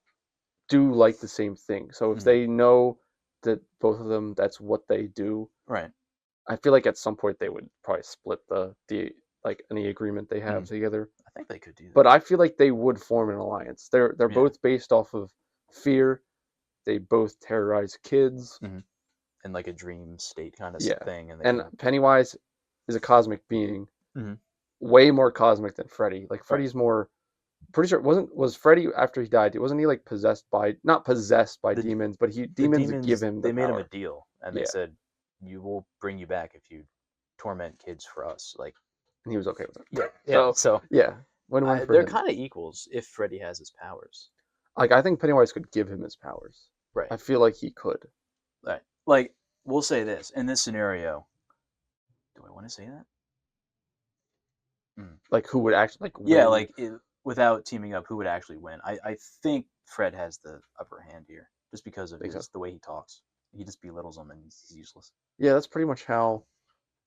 Do like the same thing. So if they know that both of them, that's what they do. Right. I feel like at some point they would probably split the like any agreement they have together. I think they could do that. But I feel like they would form an alliance. They're both based off of fear. They both terrorize kids. in like a dream state kind of Yeah. thing, and they And come out. Pennywise is a cosmic being, Mhm. way more cosmic than Freddy. Like Right. Freddy's more. Pretty sure was Freddy after he died? Wasn't he like possessed by not possessed by The demons, but the demons give demons, him the they made him a power. deal, and they Yeah, said, "You will bring you back if you torment kids for us." Like, and he was okay with it. yeah, yeah. So So yeah, win-win for they're him. kind of equals if Freddy has his powers. Like I think Pennywise could give him his powers. Right. I feel like he could. Right. Like, we'll say this in this scenario. Do I want to say that? Like who would actually like Yeah, win? like without teaming up, who would actually win? I think Fred has the upper hand here, just because of Think so? the way he talks. He just belittles them, and he's useless. Yeah, that's pretty much how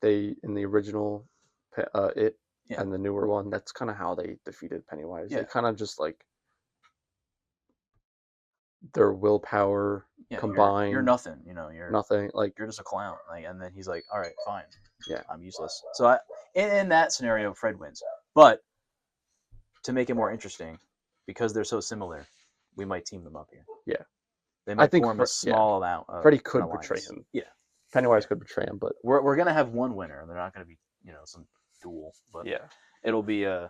they in the original it Yeah. and the newer one. That's kind of how they defeated Pennywise. Yeah. They kind of just like their willpower Yeah, combined. you're nothing. You know, you're nothing. Like you're just a clown. Like, and then he's like, all right, fine. Yeah. I'm useless. So in that scenario, Fred wins. But to make it more interesting, because they're so similar, we might team them up here. Yeah. They might think form a small amount of Freddy an could alliance. betray him. Yeah. Pennywise could betray him, but We're gonna have one winner, and they're not gonna be some duel, but yeah. it'll be they're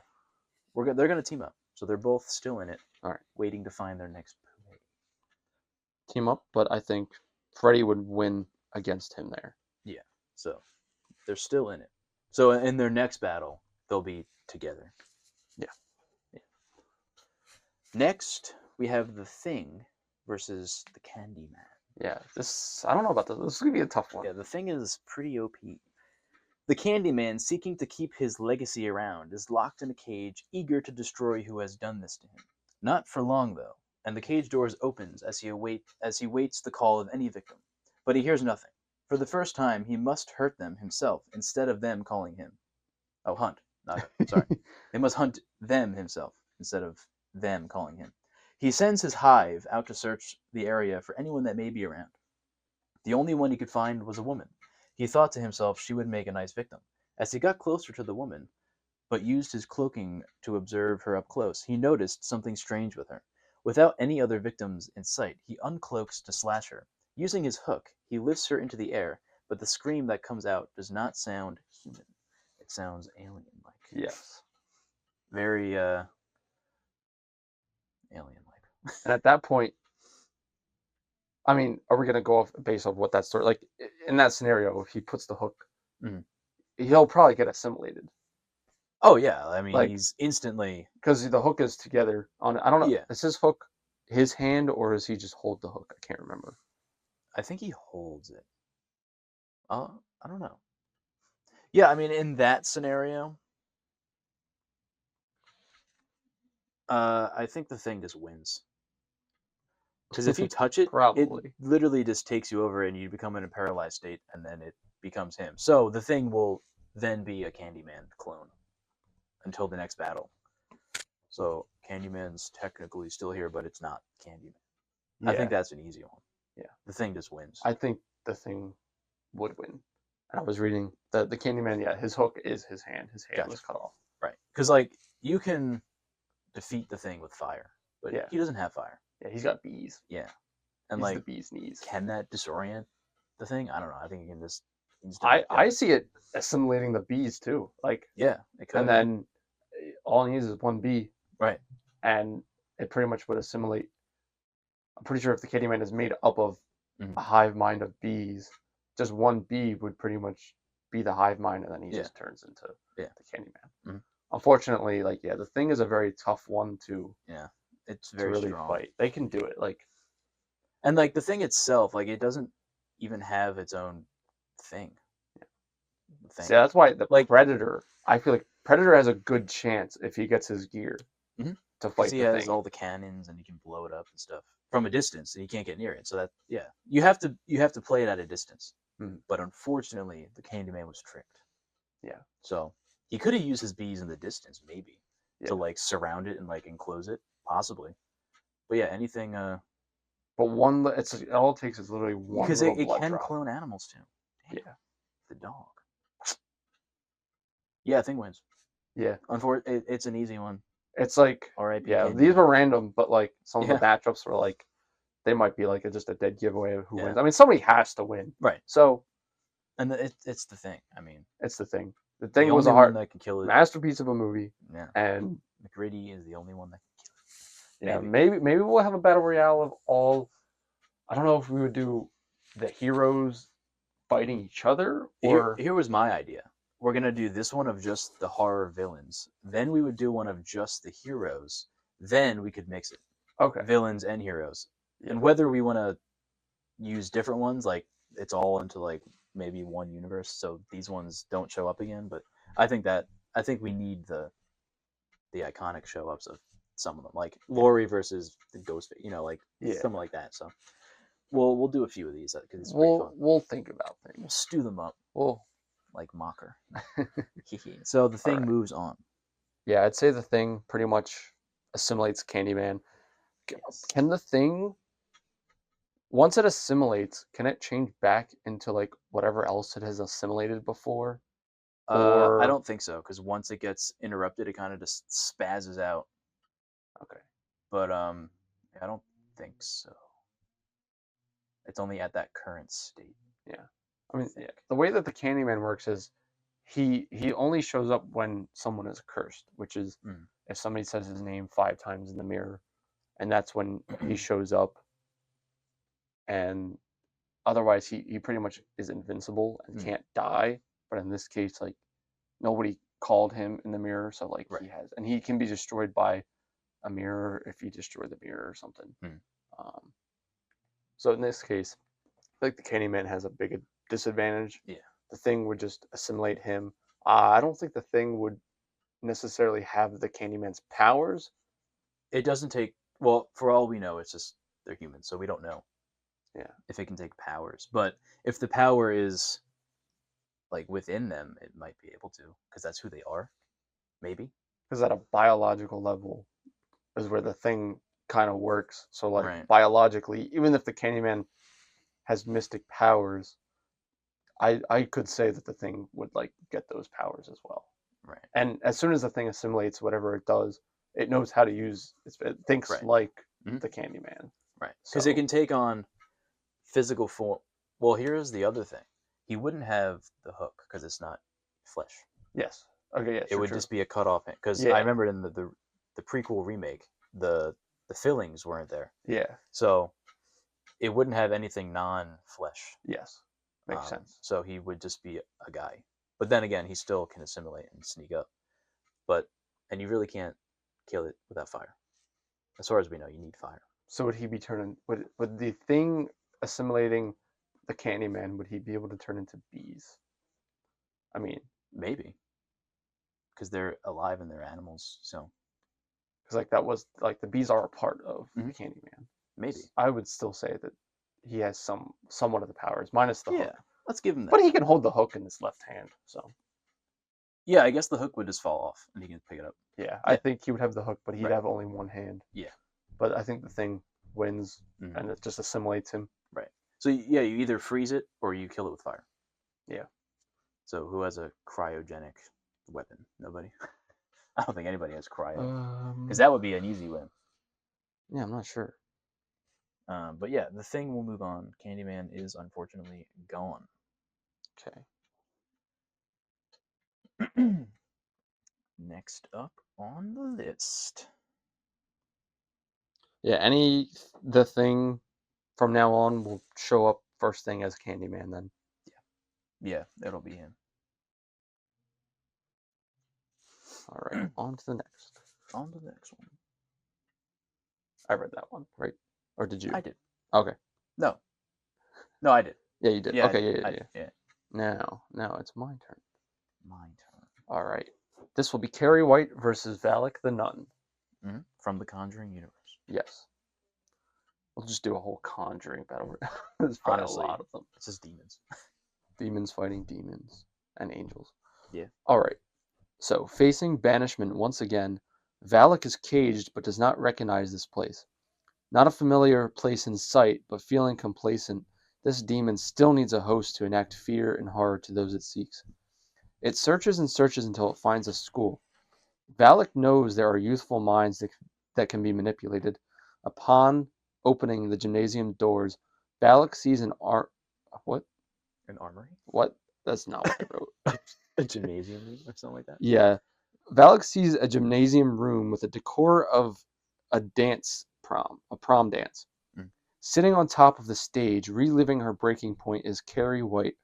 gonna team up, so they're both still in it. All right. Waiting to find their next Team up, but I think Freddy would win against him there. Yeah. So they're still in it. So in their next battle, they'll be together. Yeah. Next, we have the Thing versus the Candyman. Yeah, I don't know about this. This is gonna be a tough one. Yeah, the Thing is pretty OP. The Candyman, seeking to keep his legacy around, is locked in a cage, eager to destroy who has done this to him. Not for long, though, and the cage doors opens as he waits the call of any victim. But he hears nothing. For the first time, he must hurt them himself instead of them calling him. Oh, hunt. Sorry. They must hunt them himself instead of them calling him. He sends his hive out to search the area for anyone that may be around. The only one he could find was a woman. He thought to himself she would make a nice victim. As he got closer to the woman, but used his cloaking to observe her up close, he noticed something strange with her. Without any other victims in sight, he uncloaks to slash her. Using his hook, he lifts her into the air, but the scream that comes out does not sound human. It sounds alien-like. Yes. Very alien-like. And at that point, I mean, are we gonna go off based off what that story like in that scenario? If he puts the hook, he'll probably get assimilated. Oh yeah, I mean, Like- he's instantly Because the hook is together on. I don't know. Yeah. Is his hook his hand or does he just hold the hook? I can't remember. I think he holds it. I don't know. Yeah, I mean, in that scenario, I think the Thing just wins. Because if you touch it, Probably. it literally just takes you over and you become in a paralyzed state, and then it becomes him. So the Thing will then be a Candyman clone until the next battle. So Candyman's technically still here, but it's not Candyman. Yeah. I think that's an easy one. Yeah. The Thing just wins. I think the Thing would win. And I was reading the Candyman. Yeah, his hook is his hand. His hand Gotcha. was cut off. Right. Because, like, you can defeat the Thing with fire, but Yeah. he doesn't have fire. Yeah, he's got bees. Yeah. And, He's like, the bee's knees. can that disorient the Thing? I don't know. I think you can just I see it assimilating the bees too. Like, yeah, it could. and then all it needs is one bee. Right. And it pretty much would assimilate. I'm pretty sure if the Candyman is made up of Mhm. a hive mind of bees, just one bee would pretty much be the hive mind, and then he just turns into the Candyman. Mhm. Unfortunately, like the Thing is a very tough one to It's very really strong. fight. They can do it, like, And, like, the Thing itself, like, it doesn't even have its own thing. The Thing. see, that's why the Like- Predator. I feel like Predator has a good chance if he gets his gear Mhm. to fight Because he the has Thing. all the cannons and he can blow it up and stuff from a distance, and he can't get near it. So that you have to play it at a distance. Mhm. But unfortunately, the Candyman was tricked. Yeah. So he could have used his bees in the distance, maybe, Yeah. to like surround it and like enclose it, possibly. But yeah, anything. But one, all it takes is literally one. Because little it blood can drop. clone animals too. Damn, Yeah. the dog. Yeah, Thing wins. Yeah. It's an easy one. It's like, R.I.P. yeah, Candyman. these were random, but like some of the matchups were like they might be like just a dead giveaway of who Yeah. wins. I mean, somebody has to win. Right. So And it's the thing. I mean, it's the thing. The the thing was only a one that can kill it. masterpiece of a movie. Yeah. And McGrady is the only one that can kill it. yeah, maybe we'll have a battle royale of all. I don't know if we would do the heroes fighting each other or Here was my idea. We're gonna do this one of just the horror villains. Then we would do one of just the heroes. Then we could mix it. okay. Villains and heroes. Yeah. And whether we want to use different ones, like it's all into like maybe one universe, so these ones don't show up again. But I think we need the iconic show ups of some of them, like Laurie versus the Ghost, like something like that. So we'll do a few of these because it's pretty fun. We'll think about things. We'll stew them up. We'll like Mocker. So the thing Alright. moves on. Yeah, I'd say the thing pretty much assimilates Candyman. Yes. Can the thing, once it assimilates, can it change back into like whatever else it has assimilated before? I don't think so, because once it gets interrupted, it kind of just spazzes out. Okay. But I don't think so. It's only at that current state. Yeah. I mean, yeah, the way that the Candyman works is he only shows up when someone is cursed, which is if somebody says his name 5 times in the mirror, and that's when he shows up. And otherwise, he pretty much is invincible and can't die. But in this case, like nobody called him in the mirror, so like he has, and he can be destroyed by a mirror if you destroy the mirror or something. So in this case, I think the Candyman has a big disadvantage. Yeah. The thing would just assimilate him. I don't think the thing would necessarily have the Candyman's powers. It doesn't take, well, for all we know, it's just they're humans, so we don't know. Yeah. If it can take powers. But if the power is like within them, it might be able to, because that's who they are. Maybe. Because at a biological level is where the thing kind of works. So like biologically, even if the Candyman has mystic powers, I could say that the thing would like get those powers as well. Right. And as soon as the thing assimilates whatever it does, it knows how to use it thinks like the Candyman. Right. Because it can take on physical form. Well, here's the other thing. He wouldn't have the hook because it's not flesh. Yes. Okay, yeah. It would just be a cut off hand. Because I remember in the prequel remake, the fillings weren't there. Yeah. So it wouldn't have anything non-flesh. Yes. Makes sense. So he would just be a guy. But then again, he still can assimilate and sneak up. And you really can't kill it without fire. As far as we know, you need fire. So would he be turning, would the thing assimilating the Candyman, would he be able to turn into bees? I mean, maybe. Because they're alive and they're animals, so. Because like that was, like the bees are a part of the Candyman. Maybe. I would still say that he has somewhat of the powers, minus the hook. Yeah, let's give him that. But he can hold the hook in his left hand, so. Yeah, I guess the hook would just fall off and he can pick it up. Yeah, I think he would have the hook, but he'd have only one hand. Yeah. But I think the thing wins, and it just assimilates him. Right. So yeah, you either freeze it or you kill it with fire. Yeah. So who has a cryogenic weapon? Nobody. I don't think anybody has cryo, because that would be an easy win. Yeah, I'm not sure. But yeah, the thing will move on. Candyman is unfortunately gone. Okay. Next up on the list. Yeah, the thing from now on will show up first thing as Candyman then. Yeah, it'll be him. All right, on to the next. On to the next one. I read that one, right? Or did you? I did. Okay. No, I did. Yeah, you did. Yeah, okay, yeah. Now it's my turn. My turn. All right. This will be Carrie White versus Valak the Nun. From the Conjuring universe. Yes. We'll just do a whole Conjuring battle. There's probably a lot of them. It's just demons. Demons fighting demons and angels. Yeah. All right. So, facing banishment once again, Valak is caged but does not recognize this place. Not a familiar place in sight, but feeling complacent, this demon still needs a host to enact fear and horror to those it seeks. It searches and searches until it finds a school. Valak knows there are youthful minds that can be manipulated. Upon opening the gymnasium doors, Balak sees what? An armory? What? That's not what I wrote. A gymnasium or something like that? Yeah. Valak sees a gymnasium room with a decor of a prom dance. Mm. Sitting on top of the stage, reliving her breaking point, is Carrie White,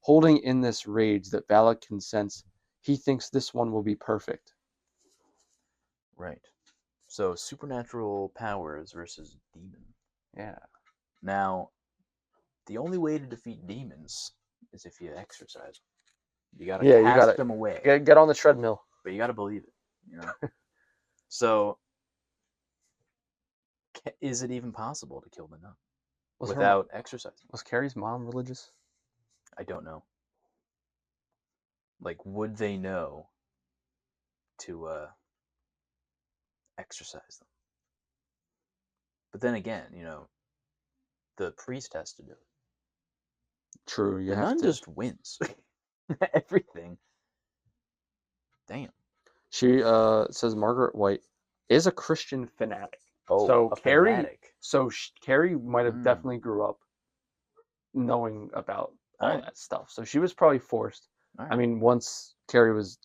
holding in this rage that Valak can sense. He thinks this one will be perfect. Right. So supernatural powers versus demon. Yeah. Now, the only way to defeat demons is if you exercise them. You gotta Yeah, you cast gotta them away, get on the treadmill. but you gotta believe it. You know. So, is it even possible to kill the nun without exercising? Was Carrie's mom religious? I don't know. Like, would they know to exercise them? But then again, the priest has to do it. True, you The have nun to. just wins everything. Damn. She says Margaret White is a Christian fanatic. Oh, So a Carrie, fanatic. Carrie might have Mm. definitely grew up knowing about all Alright. that stuff. So she was probably forced. Alright. I mean, once Carrie was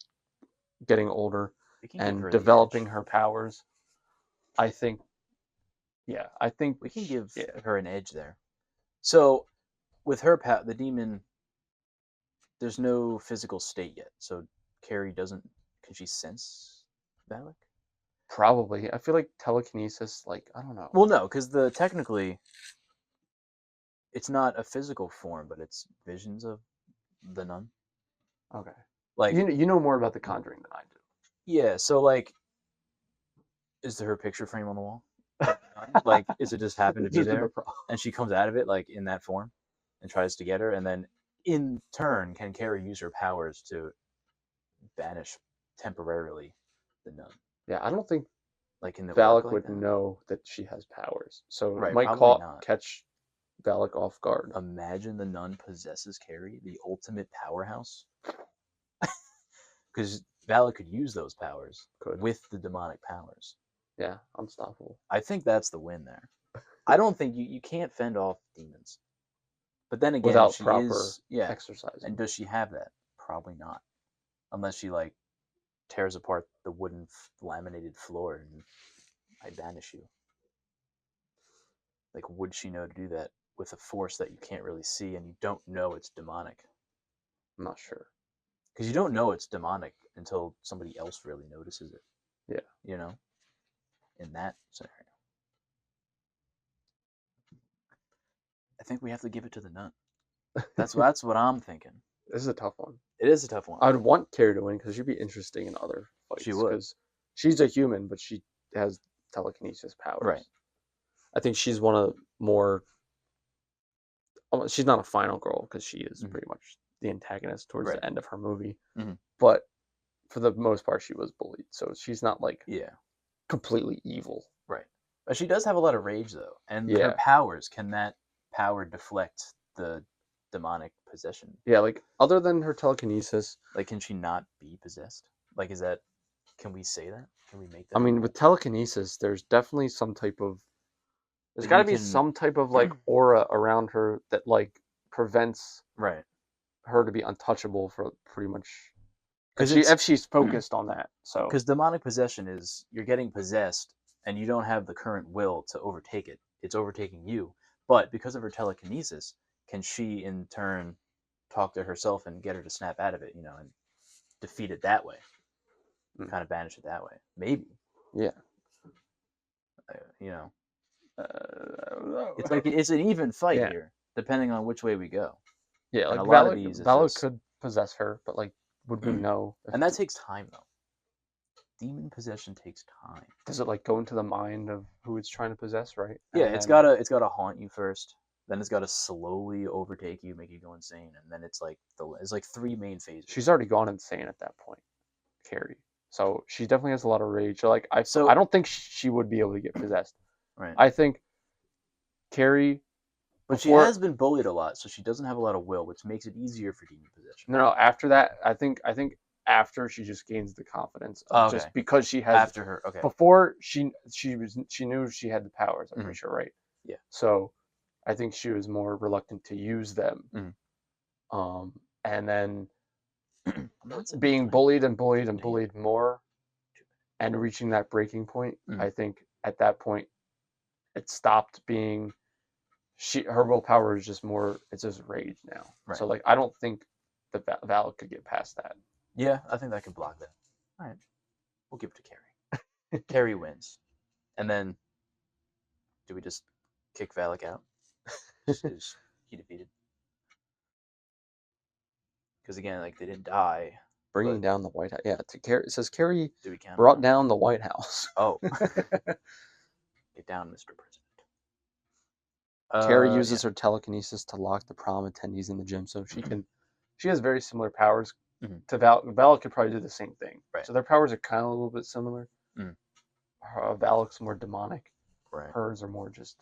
getting older We can give and her the developing edge. her powers, I think We can give yeah. her an edge there. So, with her the demon, there's no physical state yet. So Carrie doesn't. Can she sense Valak? Probably. I feel like telekinesis, like, I don't know. Well, no, because technically, it's not a physical form, but it's visions of the nun. Okay. Like, You know more about The Conjuring than I do. yeah. So, like, is there her picture frame on the wall? Like, is it just happen to be there, and she comes out of it like in that form, and tries to get her, and then in turn, can Carrie use her powers to banish temporarily the nun? Yeah, I don't think Like in the work Valak like would that? know that she has powers. So it Right, might probably not. catch Valak off guard. Imagine the nun possesses Carrie, the ultimate powerhouse. Because Valak could use those powers with the demonic powers. Yeah, unstoppable. I think that's the win there. I don't think you can't fend off demons. But then again, without she proper is exercising. And does she have that? Probably not, unless she like tears apart the wooden laminated floor and I banish you. Like, would she know to do that with a force that you can't really see and you don't know it's demonic? I'm not sure. Because you don't know it's demonic until somebody else really notices it. Yeah. In that scenario. I think we have to give it to the nun. That's what I'm thinking. This is a tough one. It is a tough one. I'd want Carrie to win because she'd be interesting in other fights. She would. Because she's a human, but she has telekinesis powers. Right. I think she's one of more. She's not a final girl because she is pretty much the antagonist towards the end of her movie. Mm-hmm. But for the most part, she was bullied, so she's not like completely evil. Right. But she does have a lot of rage though, and her powers. Can that power deflect the demonic possession? Yeah, like other than her telekinesis, like can she not be possessed? Like, is that? Can we say that? Can we make that? I mean, with telekinesis, there's definitely some type of. There's got to be some type of like aura around her that like prevents her to be untouchable for pretty much. Because if she's focused on that, so because demonic possession is you're getting possessed and you don't have the current will to overtake it. It's overtaking you. But because of her telekinesis, can she in turn talk to herself and get her to snap out of it, and defeat it that way? Kind of banish it that way. Maybe. Yeah. It's like it's an even fight here, depending on which way we go. Yeah, like a lot of these Valak could possess her, but like, would we know? And that takes time, though. Demon possession takes time. Does it like go into the mind of who it's trying to possess, right? Yeah, it's gotta haunt you first. Then it's gotta slowly overtake you, make you go insane, and then it's like three main phases. She's already gone insane at that point, Carrie. So she definitely has a lot of rage. So like I don't think she would be able to get possessed. Right. I think Carrie. But she has been bullied a lot, so she doesn't have a lot of will, which makes it easier for demon possession. No. After that, I think after she just gains the confidence, just because she has. After her, okay. Before she knew she had the powers. I'm pretty sure, right? Yeah. So I think she was more reluctant to use them. Mhm. And then That's being bullied and bullied and Yeah. bullied more and reaching that breaking point, Mhm. I think at that point it stopped being her willpower is just more, it's just rage now. Right. So like I don't think the Val could get past that. Yeah, I think that could block that. All right, we'll give it to Carrie. Carrie wins, and then do we just kick Valak out? Is he defeated? Because again, like they didn't die. Bringing down the White House. Yeah, it says Carrie Do we count? brought down the White House. Oh, get down, Mr. President. Carrie uses her telekinesis to lock the prom attendees in the gym, so she has very similar powers to Val. Val could probably do the same thing. Right. So their powers are kind of a little bit similar. Mm. Valak's more demonic. Right. Hers are more just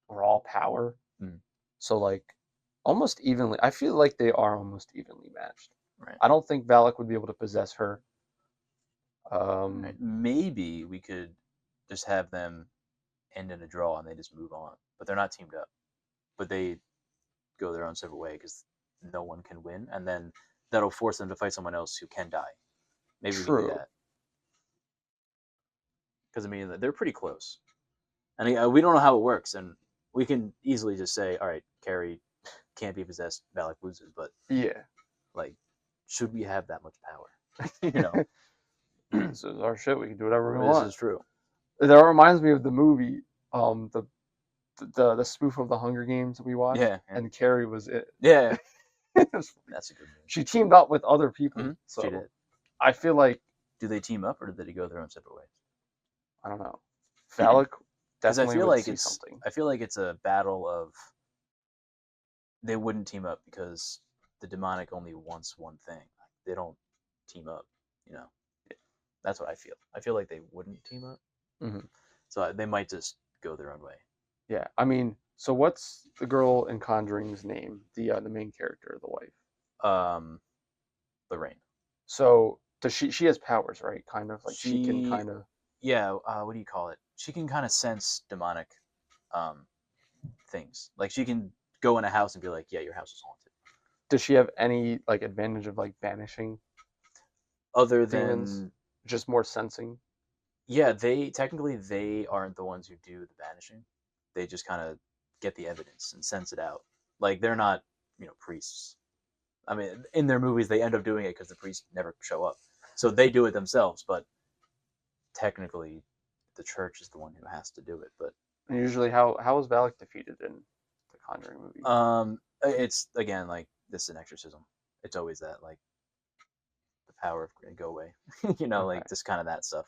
raw power. Mm. So like almost evenly. I feel like they are almost evenly matched. Right. I don't think Valak would be able to possess her. Right. Maybe we could just have them end in a draw and they just move on, but they're not teamed up. But they go their own separate way because no one can win, and then that'll force them to fight someone else who can die. Maybe we can do that. Because I mean, they're pretty close, and we don't know how it works, and we can easily just say, "All right, Carrie can't be possessed, Valak loses." But Yeah, like, should we have that much power? You know, this is our shit. We can do whatever we this want. is true. That reminds me of the movie, the spoof of the Hunger Games that we watched. Yeah. And Carrie was it. Yeah, that's a good movie. She teamed up with other people. Mm-hmm. So She did. I feel like, do they team up or did they go their own separate ways? I don't know. Valak definitely I feel would like see it's something. I feel like it's a battle of they wouldn't team up because the demonic only wants one thing. They don't team up, you know. That's what I feel. I feel like they wouldn't team up, so they might just go their own way. Yeah, I mean, so what's the girl in Conjuring's name? The main character, the wife. Lorraine. So does she has powers, right? Kind of like she can She, kind of. yeah. What do you call it? She can kind of sense demonic um, things. Like she can go in a house and be like, "Yeah, your house is haunted." Does she have any like advantage of like banishing Other demons? than, Just more sensing. yeah, they aren't the ones who do the banishing. They just kind of get the evidence and sense it out. Like they're not, priests. I mean, in their movies, they end up doing it because the priests never show up, so they do it themselves. But technically, the church is the one who has to do it. But And usually, how is Valak defeated in the Conjuring movie? it's again like this is an exorcism. It's always that like the power of go away, Okay. like just kind of that stuff.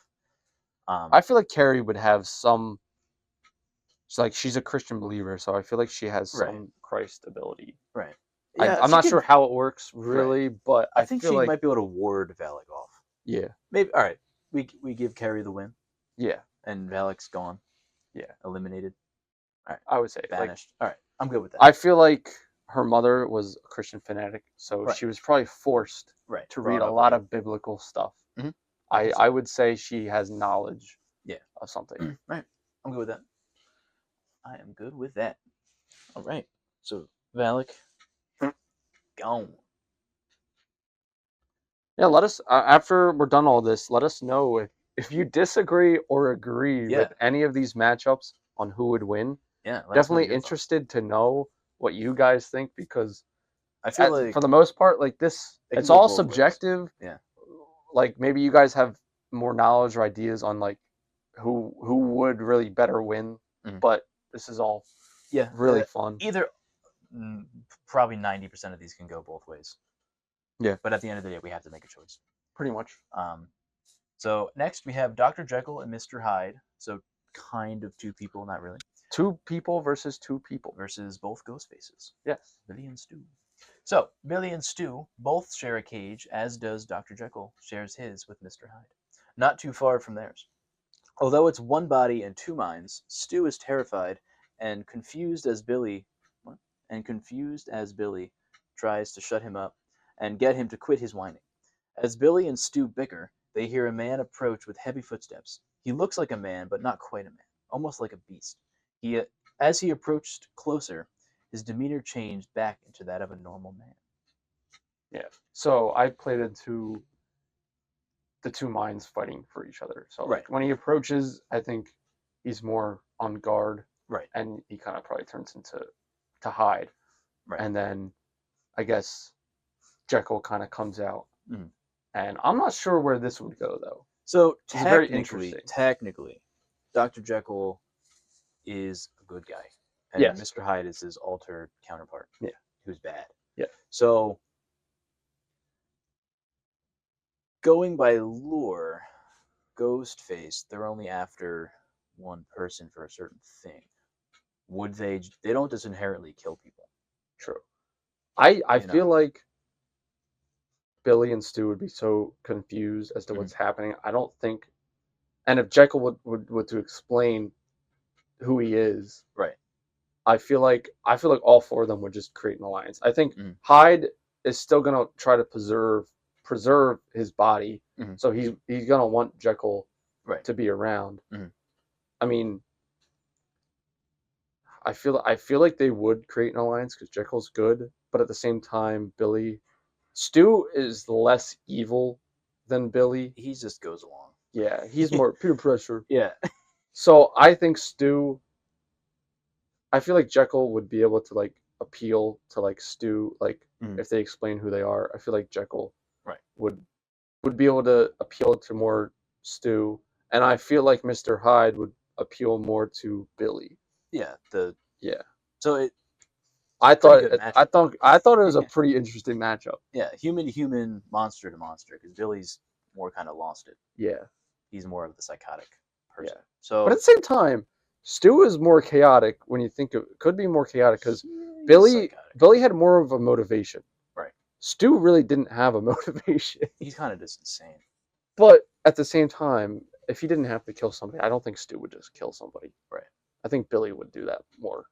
I feel like Carrie would have some. It's like she's a Christian believer, so I feel like she has some Right. Christ ability. Right. I'm not sure how it works really, but I think feel she like might be able to ward Valak off. yeah, Maybe. All right. We give Carrie the win, yeah, and Valak's gone. Yeah. Eliminated. All right. I would say Banished. All right. I'm good with that. I feel like her mother was a Christian fanatic, so Right. she was probably forced right. to Brought read a up lot with of biblical stuff. Mhm. I would say she has knowledge Yeah. of something. Right. I'm good with that. I am good with that. All right. So Valak gone. Yeah, let us after we're done all this, let us know if you disagree or agree Yeah. with any of these matchups on who would win. Yeah. let us know Definitely your thoughts. interested to know what you guys think because I feel like for the most part, like this, it can it's go all both ways. subjective. Yeah. Like maybe you guys have more knowledge or ideas on like who would really better win, Mhm. but this is all Yeah. really fun. Either probably 90% of these can go both ways. Yeah. But at the end of the day, we have to make a choice. Pretty much. So next we have Dr. Jekyll and Mr. Hyde. So kind of two people, not really. Two people versus two people. Versus both ghost faces. Yes. Billy and Stu. So Billy and Stu both share a cage, as does Dr. Jekyll shares his with Mr. Hyde. Not too far from theirs. Although it's one body and two minds, Stu is terrified and confused as Billy tries to shut him up and get him to quit his whining. As Billy and Stu bicker, they hear a man approach with heavy footsteps. He looks like a man, but not quite a man, almost like a beast. He As he approached closer, his demeanor changed back into that of a normal man. Yeah. So I played into the two minds fighting for each other. So Right. like when he approaches, I think he's more on guard, Right. and he kind of probably turns into to hide, Right. and then I guess Jekyll kind of comes out, Mhm. and I'm not sure where this would go though. So It's very technically, interesting. Dr. Jekyll is a good guy, and Yes. Mr. Hyde is his altered counterpart, Yeah. who's bad. Yeah. So going by lore, Ghostface, they're only after one person for a certain thing. Would they? They don't just inherently kill people. True. I You know. feel like Billy and Stu would be so confused as to Mhm. what's happening. I don't think, and if Jekyll would to explain who he is, Right. I feel like all four of them would just create an alliance. I think Mhm. Hyde is still gonna try to preserve his body, Mhm. so he's gonna want Jekyll Right. to be around. Mhm. I mean, I feel like they would create an alliance because Jekyll's good, but at the same time, Stu is less evil than Billy. He just goes along. Yeah, he's more peer pressure. Yeah. So I think I feel like Jekyll would be able to like appeal to like Stu, like Mhm. if they explain who they are. I feel like Jekyll Right. would be able to appeal to more Stu, and I feel like Mr. Hyde would appeal more to Billy. Yeah. Yeah, So I pretty thought good I matchup. thought it was a pretty interesting matchup. Yeah, human to human, monster to monster. Because Billy's more kind of lost it. Yeah, He's more of the psychotic yeah. person. But at So the same time, Stu is more chaotic when you think of could be more chaotic because he's psychotic. Billy had more of a motivation. Right. Stu really didn't have a motivation. He's kind of just insane. But at the same time, if he didn't have to kill somebody, I don't think Stu would just kill somebody. Right. I think Billy would do that more.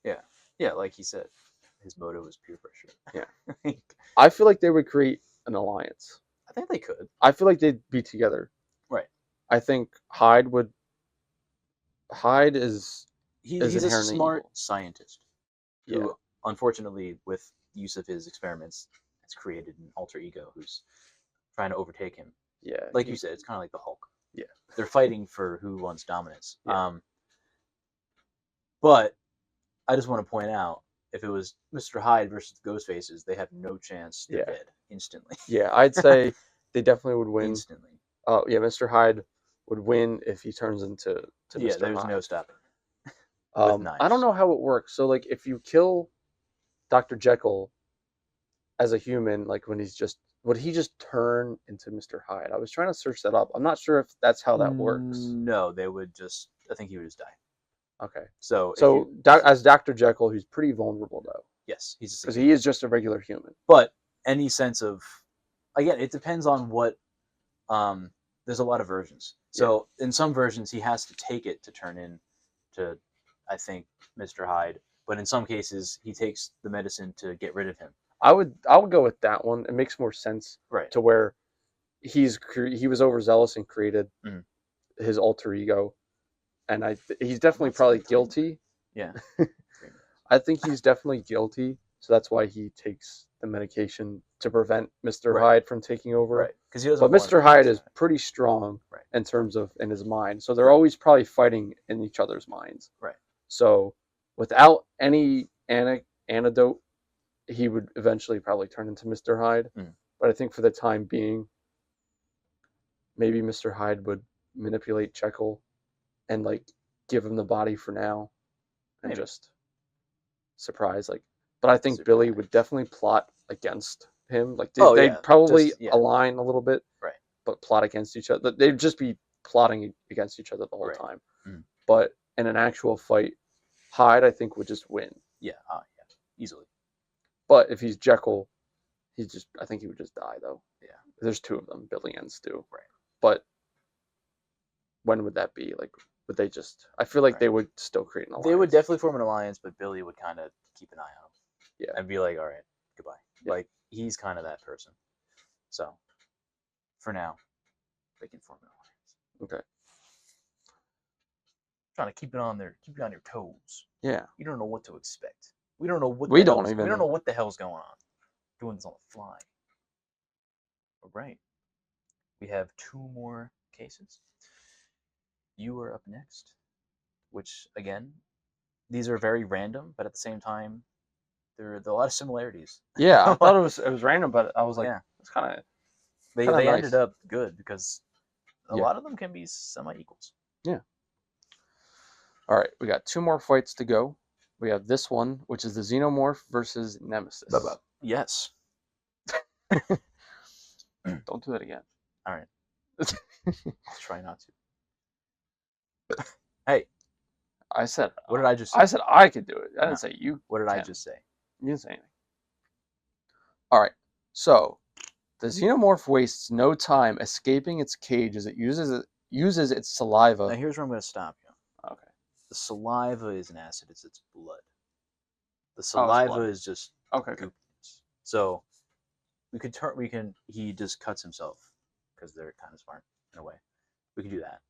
Yeah. Yeah, like he said, his motive was peer pressure. Yeah. I feel like they would create an alliance. I think they could. I feel like they'd be together. Right. I think Hyde is He's a inherently smart evil. scientist Yeah. who, unfortunately, with use of his experiments, has created an alter ego who's trying to overtake him. Yeah. Like you said, it's kind of like the Hulk. Yeah. They're fighting for who wants dominance. Yeah. But I just want to point out, if it was Mr. Hyde versus the Ghostfaces, they have no chance. They're Yeah. dead instantly. Yeah, I'd say they definitely would win. Instantly. Oh, yeah, Mr. Hyde would win if he turns into Yeah, Mr. there's Hyde. no stopping. With knives. I don't know how it works. So, like, if you kill Dr. Jekyll as a human, like when would he just turn into Mr. Hyde? I was trying to search that up. I'm not sure if that's how that works. No, they would just. I think he would just die. Okay. So as Dr. Jekyll, he's pretty vulnerable though, yes, he's because he is just a regular human. But any sense of, again, it depends on what. There's a lot of versions. So in some versions, he has to take it to turn into, I think, Mr. Hyde. But in some cases, he takes the medicine to get rid of him. I would go with that one. It makes more sense. Right. To where he was overzealous and created Mhm. his alter ego, and he's definitely probably guilty. Yeah. I think he's definitely guilty, so that's why he takes the medication to prevent Mr. Hyde from taking over. Right. Because he doesn't. But Mr. Hyde is pretty strong Right. in terms of in his mind, so they're always probably fighting in each other's minds. Right. So without any antidote, he would eventually probably turn into Mr. Hyde. Mm. But I think for the time being, maybe Mr. Hyde would manipulate Jekyll and like give him the body for now and just surprise like. But I think Billy would definitely plot against him. Like they'd probably align a little bit, right? But plot against each other. They'd just be plotting against each other the whole time. Mm. But in an actual fight, Hyde I think would just win. Yeah, easily. But if he's Jekyll, I think he would just die though. Yeah. There's two of them, Billy and Stu. Right. But when would that be? Like, would they just? I feel like they would still create an alliance. They would definitely form an alliance, but Billy would kind of keep an eye on him. Yeah. And be like, all right, goodbye. Yeah. Like, he's kind of that person. So, for now, they can form an alliance. Okay. Trying to keep you on your toes. Yeah. You don't know what to expect. We don't know what We the don't hell's, we even. don't know what the hell's going on. Doing this on the fly. All right. We have 2 more cases. You are up next, which again, these are very random, but at the same time, there are a lot of similarities. Yeah, I thought it was random, but I was like, Yeah, it's kind of they nice. ended up good because a Yeah. lot of them can be semi equals. Yeah. All right, we got 2 more fights to go. We have this one, which is the Xenomorph versus Nemesis. Yes. Don't do that again. All right. I'll try not to. Hey, I said. what did I just say? I said I could do it. I didn't No. say you. What did I just say? You didn't say anything. All right. So the Xenomorph wastes no time escaping its cage as it uses its saliva. Now here's where I'm going to stop you. Okay. The saliva is an acid; it's blood. The it's saliva blood. is just Okay. Good. goopiness. So he just cuts himself because they're kind of smart in a way. We can do that.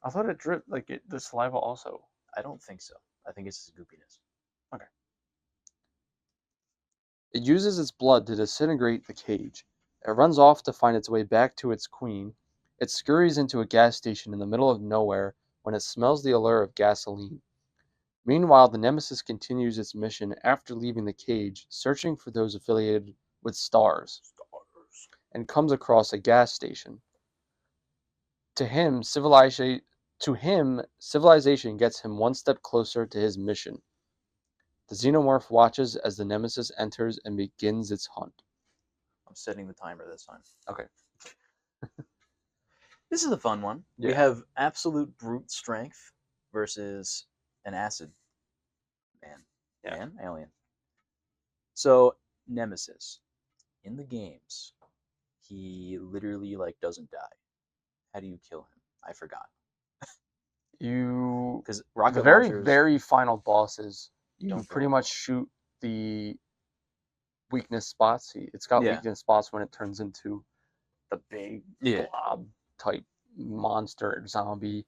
I thought it dripped the saliva also. I don't think so. I think it's just goopiness. Okay. It uses its blood to disintegrate the cage. It runs off to find its way back to its queen. It scurries into a gas station in the middle of nowhere when it smells the allure of gasoline. Meanwhile, the Nemesis continues its mission after leaving the cage, searching for those affiliated with stars, and comes across a gas station. To him, civilization gets him one step closer to his mission. The Xenomorph watches as the Nemesis enters and begins its hunt. I'm setting the timer this time. Okay. This is a fun one. Yeah. We have absolute brute strength versus an acid alien. So Nemesis in the games, he literally doesn't die. How do you kill him? I forgot. Because rocket launchers, very final bosses, you don't pretty much shoot the weakness spots. It's got weakness spots when it turns into the big blob type monster zombie,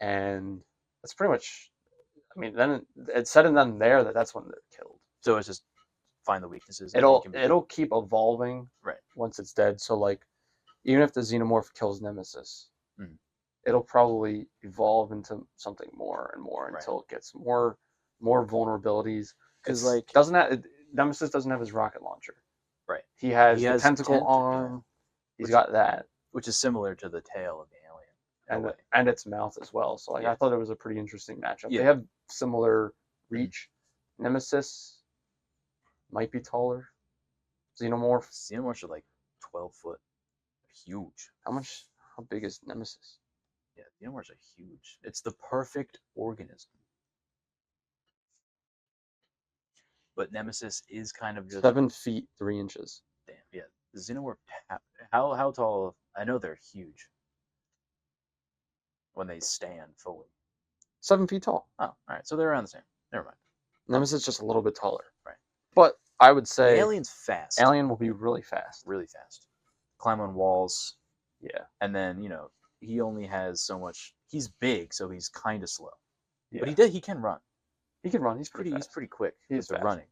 and that's pretty much. I mean, then it's said and done there that's when they're killed. So it's just find the weaknesses. It'll keep evolving right once it's dead. So even if the Xenomorph kills Nemesis, it'll probably evolve into something more and more until it gets more vulnerabilities. Because Nemesis doesn't have his rocket launcher. Right. He has the tentacle arm. He's got that, which is similar to the tail of the alien, and its mouth as well. So I thought it was a pretty interesting matchup. Yeah. They have similar reach. Nemesis might be taller. Xenomorphs are 12 foot. They're huge. How big is Nemesis? Yeah, xenomorphs are huge. It's the perfect organism. But Nemesis is kind of just 7 feet 3 inches. Damn, yeah. The xenomorph. How tall? I know they're huge when they stand fully. 7 feet tall. Oh, all right. So they're around the same. Never mind. Nemesis is just a little bit taller. Right. But I would say the alien's fast. Alien will be really fast. Really fast. Climb on walls. Yeah. And then he only has so much. He's big, so he's kind of slow. Yeah. But he can run. He can run. He's pretty quick. He's fast. Running.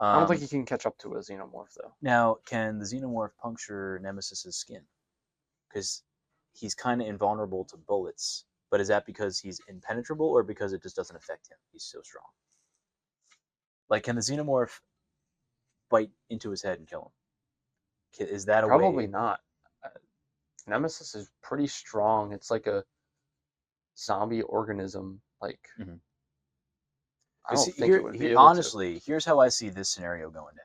I don't think he can catch up to a Xenomorph, though. Now, can the Xenomorph puncture Nemesis's skin? Because he's kind of invulnerable to bullets. But is that because he's impenetrable or because it just doesn't affect him? He's so strong. Can the Xenomorph bite into his head and kill him? Is that a way? Probably not. Nemesis is pretty strong. It's like a zombie organism. I don't think it would be able honestly, here's how I see this scenario going down.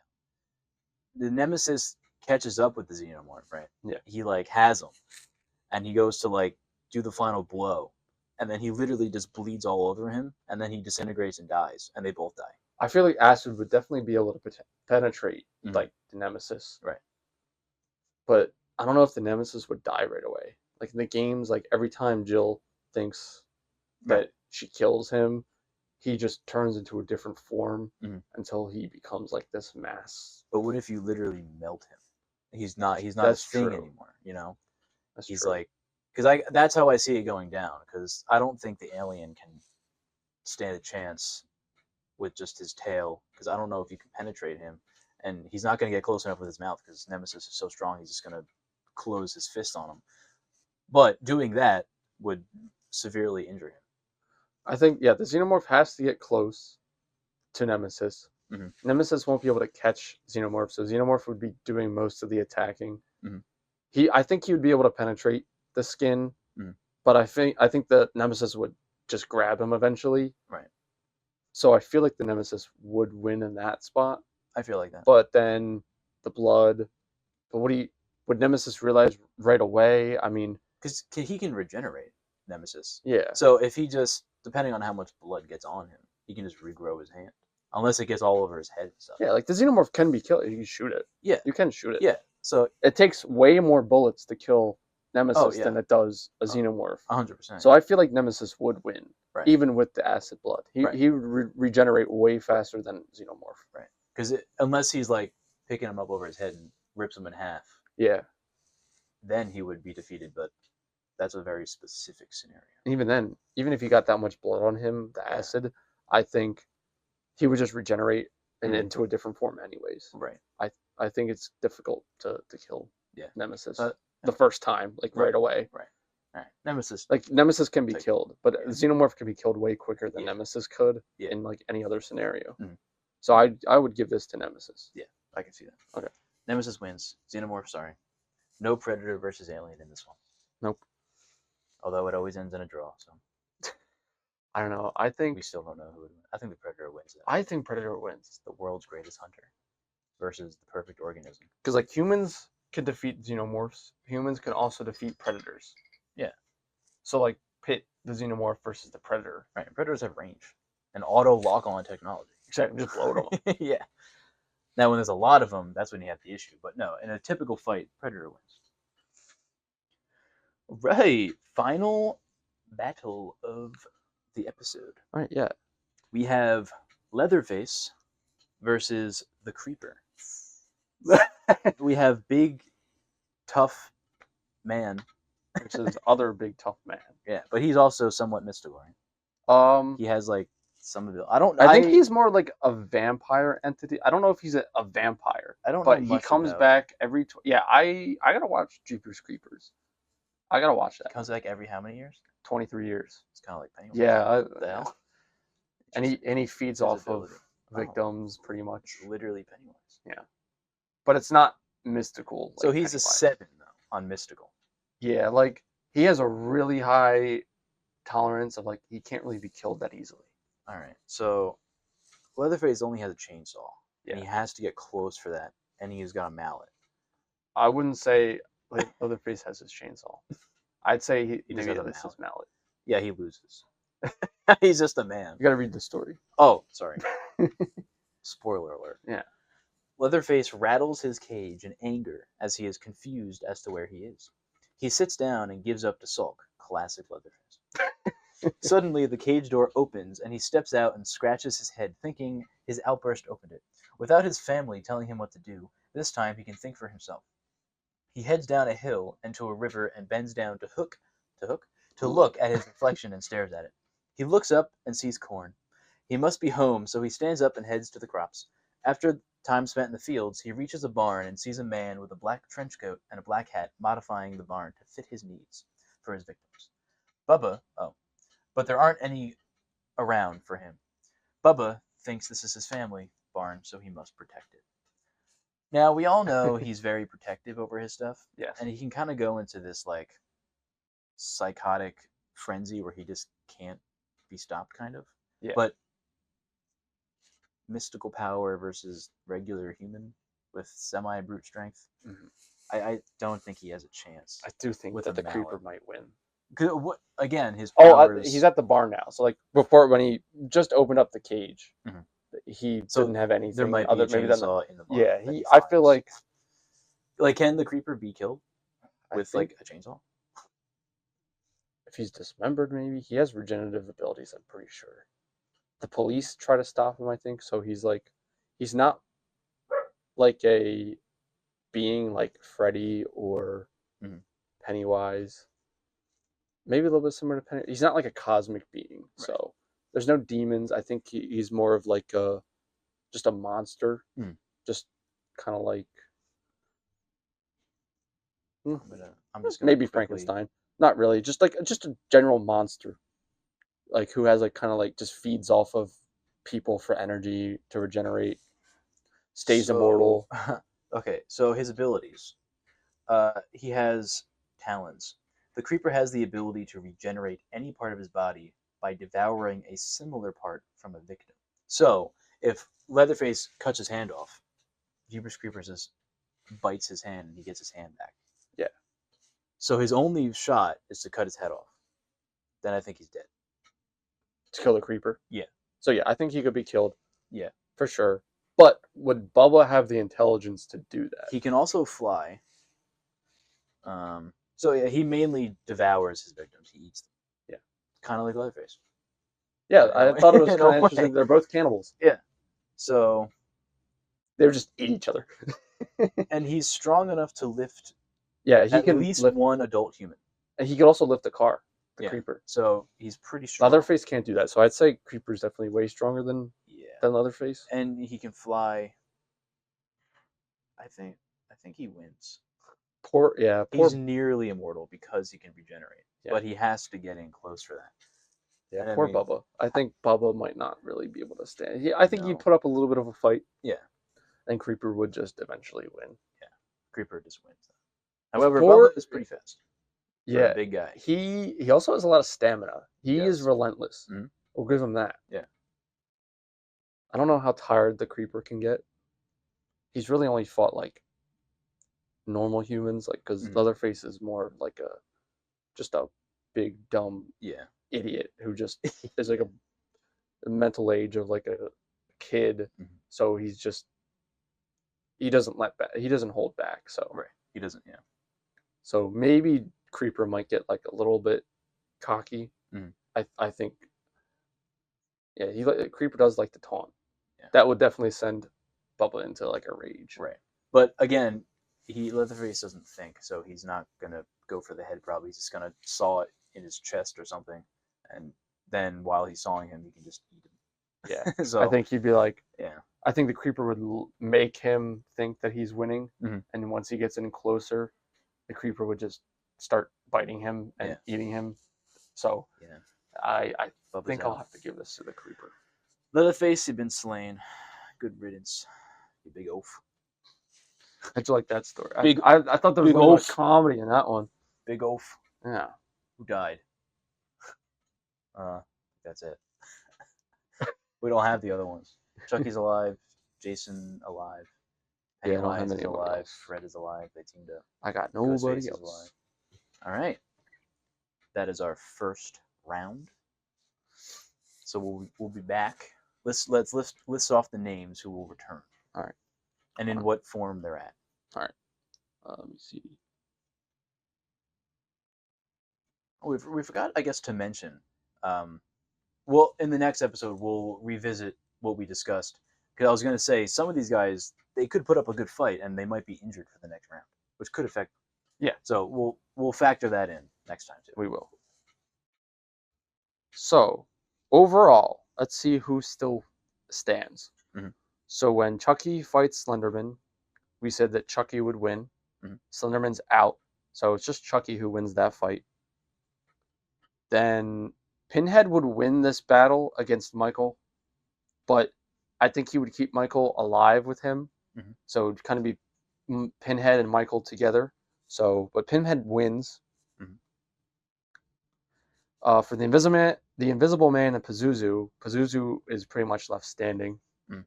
The Nemesis catches up with the Xenomorph, right? Yeah. He has him, and he goes to do the final blow, and then he literally just bleeds all over him, and then he disintegrates and dies, and they both die. I feel like acid would definitely be able to penetrate the Nemesis. Right. But I don't know if the Nemesis would die right away. In the games, every time Jill thinks that she kills him, he just turns into a different form until he becomes this mass. But what if you literally melt him? He's not a thing anymore, That's he's true. because that's how I see it going down. Because I don't think the alien can stand a chance with just his tail. Because I don't know if you can penetrate him, and he's not going to get close enough with his mouth because Nemesis is so strong. He's just going to close his fist on him. But doing that would severely injure him. I think the Xenomorph has to get close to Nemesis. Mhm. Nemesis won't be able to catch Xenomorph, so Xenomorph would be doing most of the attacking. Mhm. I think he would be able to penetrate the skin, Mhm. but I think that Nemesis would just grab him eventually. Right. So I feel like the Nemesis would win in that spot. I feel like that. But then the blood. But would Nemesis realize right away? I mean, Because he can regenerate Nemesis. yeah. So if he just, depending on how much blood gets on him, he can just regrow his hand. Unless it gets all over his head and stuff. Yeah, like the Xenomorph can be killed. You can shoot it. Yeah. You can shoot it. Yeah. So it takes way more bullets to kill Nemesis yeah. than it does a Xenomorph. 100%. So I feel like Nemesis would win, right. even with the acid blood. He would regenerate way faster than Xenomorph. Right. Because unless he's like picking him up over his head and rips him in half. Yeah. Then he would be defeated, but that's a very specific scenario. Even then, even if he got that much blood on him, the acid, I think he would just regenerate into a different form anyways. Right. I think it's difficult to kill Nemesis the first time, like right away. Right. All right. Nemesis. Like Nemesis can be killed, but Xenomorph can be killed way quicker than Nemesis could in like any other scenario. Mhm. So I would give this to Nemesis. Yeah, I can see that. Okay. Nemesis wins. Xenomorph, sorry. No Predator versus Alien in this one. Nope. Although it always ends in a draw, so I don't know. I think we still don't know who would win. I think the Predator wins that. I think Predator wins. The world's greatest hunter versus the perfect organism. Because like humans can defeat Xenomorphs. Humans can also defeat Predators. Yeah. So like pit the Xenomorph versus the Predator. Right. Predators have range and auto lock-on technology. Exactly. Just blow them. Yeah. Now, when there's a lot of them, that's when you have the issue. But no, in a typical fight, Predator wins. Right. Final battle of the episode. All right. Yeah. We have Leatherface versus the Creeper. We have big, tough man versus other big tough man. Yeah, but he's also somewhat mystical. Right? He has like some of the. I think he's more like a vampire entity. I don't know if he's a vampire. I don't. But know he comes back every. I gotta watch Jeepers Creepers. I gotta watch that. He comes back every how many years? 23 years. It's kind of like Pennywise. Yeah. What the hell? And he feeds off of victims pretty much. It's literally Pennywise. Yeah. But it's not mystical. So he's a 7 though on mystical. Yeah, like he has a really high tolerance of like he can't really be killed that easily. All right. So Leatherface only has a chainsaw. Yeah. And he has to get close for that, and he's got a mallet. I wouldn't say like Leatherface has his chainsaw. I'd say he just maybe has a has his mallet. Yeah, he loses. He's just a man. You got to read the story. Oh, sorry. Spoiler alert. Yeah. Leatherface rattles his cage in anger as he is confused as to where he is. He sits down and gives up to sulk. Classic Leatherface. Suddenly, the cage door opens and he steps out and scratches his head, thinking his outburst opened it. Without his family telling him what to do, this time he can think for himself. He heads down a hill and to a river and bends down to look at his reflection and stares at it. He looks up and sees corn. He must be home, so he stands up and heads to the crops. After time spent in the fields, he reaches a barn and sees a man with a black trench coat and a black hat modifying the barn to fit his needs for his victims. But there aren't any around for him. Bubba thinks this is his family barn, so he must protect it. Now, we all know he's very protective over his stuff. Yes. And he can kind of go into this, like, psychotic frenzy where he just can't be stopped, kind of. Yeah. But mystical power versus regular human with semi-brute strength, I don't think he has a chance. I do think that the Creeper might win. Again, his powers... he's at the barn now. So, like, before, when he just opened up the cage, he didn't have anything. There might be a chainsaw in the barn. Yeah, I feel like... Like, can the Creeper be killed with, like, a chainsaw? If he's dismembered, maybe. He has regenerative abilities, I'm pretty sure. The police try to stop him, I think. So he's not like a being like Freddy or Pennywise. maybe a little bit similar to Penny. He's not like a cosmic being, Right. so there's no demons. I think he's more of like just a monster, Mm. just kind of like I'm just gonna maybe quickly. Frankenstein. Not really, just a general monster, like who has like kind of like just feeds off of people for energy to regenerate, stays immortal. Okay, so his abilities. He has talons. The creeper has the ability to regenerate any part of his body by devouring a similar part from a victim. So, if Leatherface cuts his hand off, Jeepers Creepers just bites his hand and he gets his hand back. Yeah. So his only shot is to cut his head off. Then I think he's dead. To kill the creeper. Yeah. So yeah, I think he could be killed. Yeah. For sure. But would Bubba have the intelligence to do that? He can also fly. So yeah, he mainly devours his victims. He eats them. Yeah. Kind of like Leatherface. Yeah, I thought it was In a kind of way. interesting. They're both cannibals. Yeah. So They just eat each other. and he's strong enough to lift Yeah, he at can least lift. one adult human. And he could also lift a car. The Yeah. creeper. So he's pretty strong. Leatherface can't do that. So I'd say Creeper's definitely way stronger than Leatherface. And he can fly. I think he wins. Poor He's nearly immortal because he can regenerate, but he has to get in close for that. Yeah, And poor Bubba. I think Bubba might not really be able to stand. I think he'd put up a little bit of a fight. Yeah. And Creeper would just eventually win. Yeah. Creeper just wins. However, Bubba is pretty fast. Yeah. Big guy. He also has a lot of stamina. He is relentless. Mm-hmm. We'll give him that. Yeah. I don't know how tired the Creeper can get. He's really only fought like normal humans, like because Leatherface is more like just a big dumb idiot who just is like a mental age of like a kid. Mm-hmm. So he doesn't he doesn't hold back. So he doesn't. Yeah. So maybe Creeper might get like a little bit cocky. Mm-hmm. I think. Yeah, Creeper does like to taunt. Yeah. That would definitely send Bubba into like a rage. Right. But again, Leatherface doesn't think, so he's not gonna go for the head. Probably he's just gonna saw it in his chest or something, and then while he's sawing him, he can just eat him. Yeah. So I think he'd be like, yeah. I think the Creeper would make him think that he's winning, and once he gets in closer, the Creeper would just start biting him and eating him. So I think I'll have to give this to the Creeper. Leatherface had been slain. Good riddance, you big oaf. How'd you like that story? I thought there was a little comedy in that one. Big oaf. Yeah. Who died? That's it. We don't have the other ones. Chucky's alive. Jason alive. Pennywise is alive. Fred is alive. They teamed up. I got nobody else. Alive. All right. That is our first round. So we'll be back. Let's list off the names who will return. All right. And in what form they're at. All right. Let me see. We forgot, I guess, to mention. Well, in the next episode, we'll revisit what we discussed. Because I was going to say, some of these guys, they could put up a good fight, and they might be injured for the next round, which could affect. Yeah. So we'll factor that in next time too. We will. So overall, let's see who still stands. Mm-hmm. So when Chucky fights Slenderman, we said that Chucky would win. Mm-hmm. Slenderman's out, so it's just Chucky who wins that fight. Then Pinhead would win this battle against Michael, but I think he would keep Michael alive with him. Mm-hmm. So it would kind of be Pinhead and Michael together. But Pinhead wins. Mm-hmm. For the Invisible Man and Pazuzu is pretty much left standing. Mm.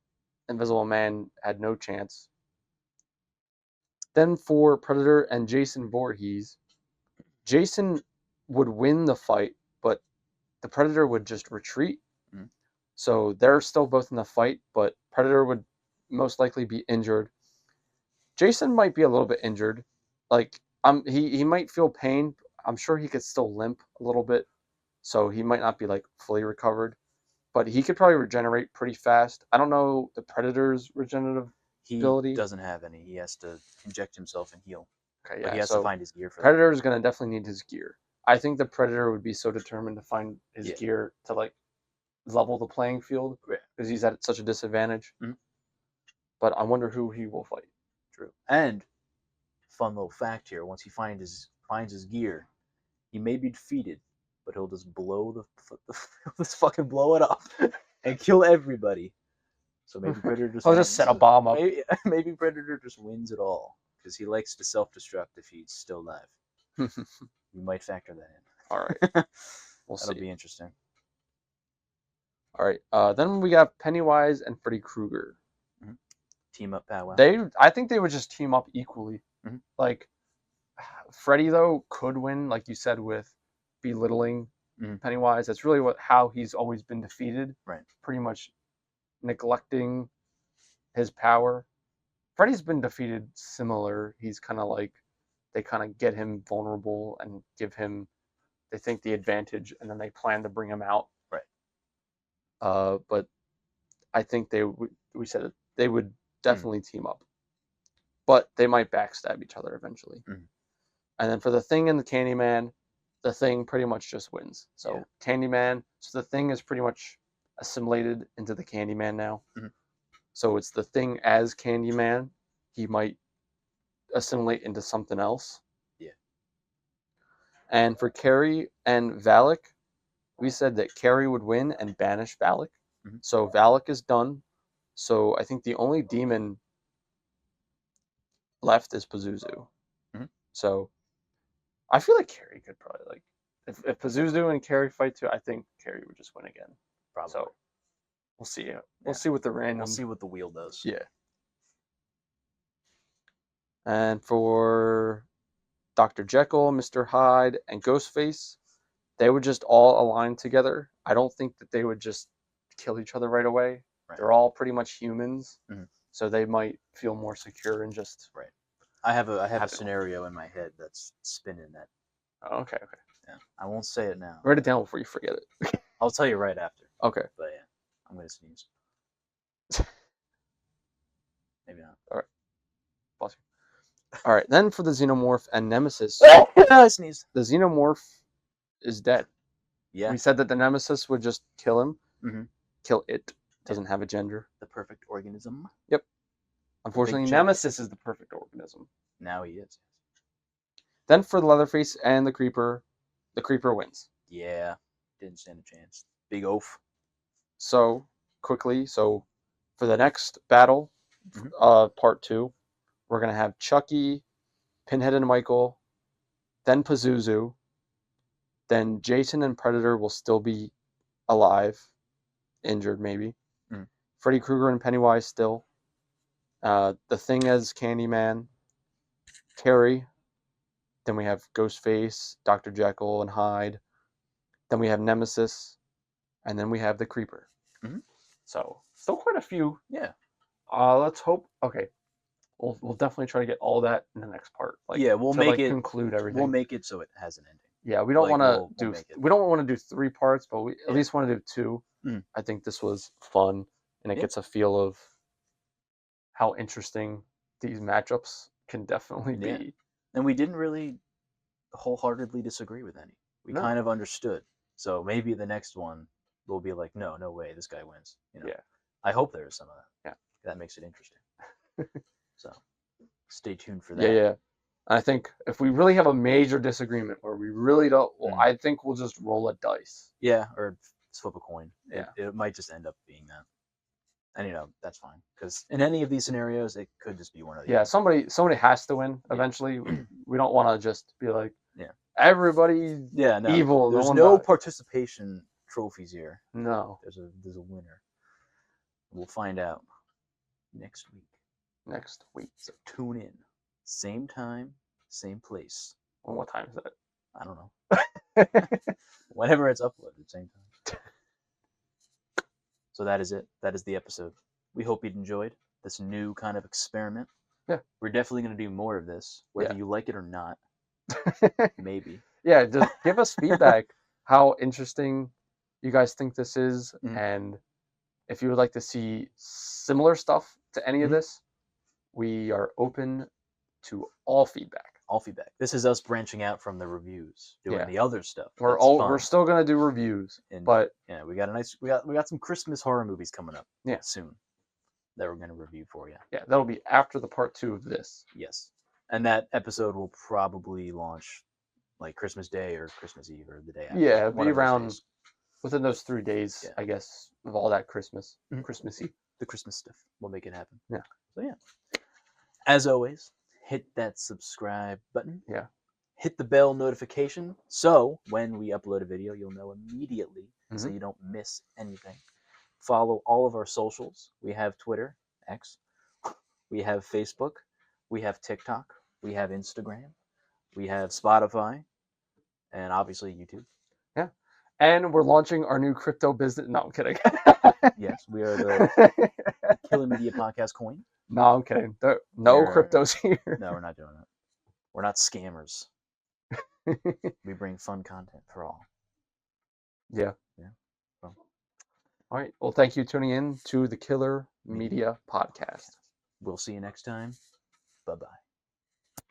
Invisible Man had no chance. Then for Predator and Jason Voorhees, Jason would win the fight, but the Predator would just retreat. Mm. So they're still both in the fight, but Predator would most likely be injured. Jason might be a little bit injured. Like he might feel pain. I'm sure he could still limp a little bit. So he might not be like fully recovered, but he could probably regenerate pretty fast. I don't know the Predator's regenerative ability. He doesn't have any. He has to inject himself and heal. Okay, yeah. But he has to find his gear for Predator is going to definitely need his gear. I think the Predator would be so determined to find his Yeah. gear to like level the playing field Yeah. because he's at such a disadvantage. Mhm. But I wonder who he will fight. True. And fun little fact here: once he finds his gear, he may be defeated, but he'll just he'll just fucking blow it up and kill everybody. So maybe Predator just I'll wins. just set a bomb up. Maybe Predator just wins it all because he likes to self-destruct if he's still alive. You might factor that in. All right, we'll That'll see. be interesting. All right, then we got Pennywise and Freddy Krueger. Team up powwow. I think they would just team up equally. Mhm. Like Freddy though could win, like you said, with belittling Pennywise. That's really how he's always been defeated. Right. Pretty much neglecting his power. Freddy's been defeated similar. He's kind of like they kind of get him vulnerable and give him they think the advantage, and then they plan to bring him out. Right. But I think we said it, they would definitely team up, but they might backstab each other eventually. And then for the Thing and the Candyman, the Thing pretty much just wins. So Candyman, so the Thing is pretty much assimilated into the Candyman now. So it's the Thing as Candyman. He might assimilate into something else. Yeah. And for Carrie and Valak, we said that Carrie would win and banish Valak. So Valak is done. So I think the only demon left is Pazuzu. So I feel like Carrie could probably like if Pazuzu and Carrie fight too, I think Carrie would just win again. Probably. So we'll see. We'll see what the random. We'll see what the wheel does. Yeah. And for Dr. Jekyll, Mr. Hyde, and Ghostface, they would just all align together. I don't think that they would just kill each other right away. Right. They're all pretty much humans, so they might feel more secure and just. Right. I have a scenario in my head that's spinning that. Oh, okay. Yeah. I won't say it now. Write it down before you forget it. I'll tell you right after. Okay. But yeah, I'm gonna sneeze. Maybe not. All right. Bless you. All right. Then for the Xenomorph and Nemesis. I sneezed. The Xenomorph is dead. Yeah. We said that the Nemesis would just kill him. Kill it. Doesn't have a gender. The perfect organism. Yep. Unfortunately, Nemesis is the perfect organism. Now he is. Then for the Leatherface and the Creeper wins. Yeah. Didn't stand a chance. Big oaf. So, quickly, for the next battle, part 2, we're going to have Chucky, Pinhead and Michael, then Pazuzu, then Jason and Predator will still be alive, injured maybe. Freddy Krueger and Pennywise still. The Thing as Candyman, Carrie. Then we have Ghostface, Dr. Jekyll and Hyde. Then we have Nemesis, and then we have the Creeper. So still quite a few. Yeah. Let's hope. Okay, we'll definitely try to get all that in the next part. Like, yeah, we'll make it conclude everything. We'll make it so it has an ending. Yeah, we don't want to do. We don't want to do 3 parts, but we at least want to do 2. I think this was fun, and it gets a feel of how interesting these matchups can definitely be. And we didn't really wholeheartedly disagree with any. We kind of understood. So maybe the next one will be like, no way, this guy wins. Yeah. I hope there is some of that. Yeah. That makes it interesting. So stay tuned for that. Yeah. I think if we really have a major disagreement where we really don't, I think we'll just roll a dice. Yeah, or flip a coin. Yeah. It might just end up being that. And that's fine. Because in any of these scenarios, it could just be one of the other. Somebody has to win eventually. We don't want to just be like, everybody evil. There's no participation trophies here. No. There's a winner. We'll find out next week. So tune in. Same time, same place. Well, what time is that? I don't know. Whenever it's uploaded, same time. So that is it. That is the episode. We hope you enjoyed this new kind of experiment. Yeah. We're definitely going to do more of this, whether you like it or not. Maybe. Yeah, just give us feedback how interesting you guys think this is, and if you would like to see similar stuff to any of this, we are open to all feedback. all feedback. This is us branching out from the reviews, doing Yeah. the other stuff. We're That's all fun. we're still gonna do reviews, And but yeah, we got some Christmas horror movies coming up. Yeah. Soon that we're gonna review for you. yeah, that'll be after the part 2 of this. Yes, and that episode will probably launch like Christmas Day or Christmas Eve or the day after. Yeah, it'll one be of those around days. within those 3 days, Yeah. I guess, of all that Christmas, Mhm. Christmassy. The Christmas stuff. We'll make it happen. Yeah. So yeah. As always, hit that subscribe button. Yeah. Hit the bell notification so when we upload a video, you'll know immediately so Mhm. you don't miss anything. Follow all of our socials. We have Twitter, X. We have Facebook. We have TikTok. We have Instagram. We have Spotify. And obviously YouTube. And we're launching our new crypto business. No, I'm kidding. Yes, we are the Killer Media Podcast Coin. No, I'm kidding. No We're- cryptos here. No, we're not doing that. We're not scammers. We bring fun content for all. Yeah. Yeah. Well. All right. Well, thank you for tuning in to the Killer Media Podcast. We'll see you next time. Bye-bye.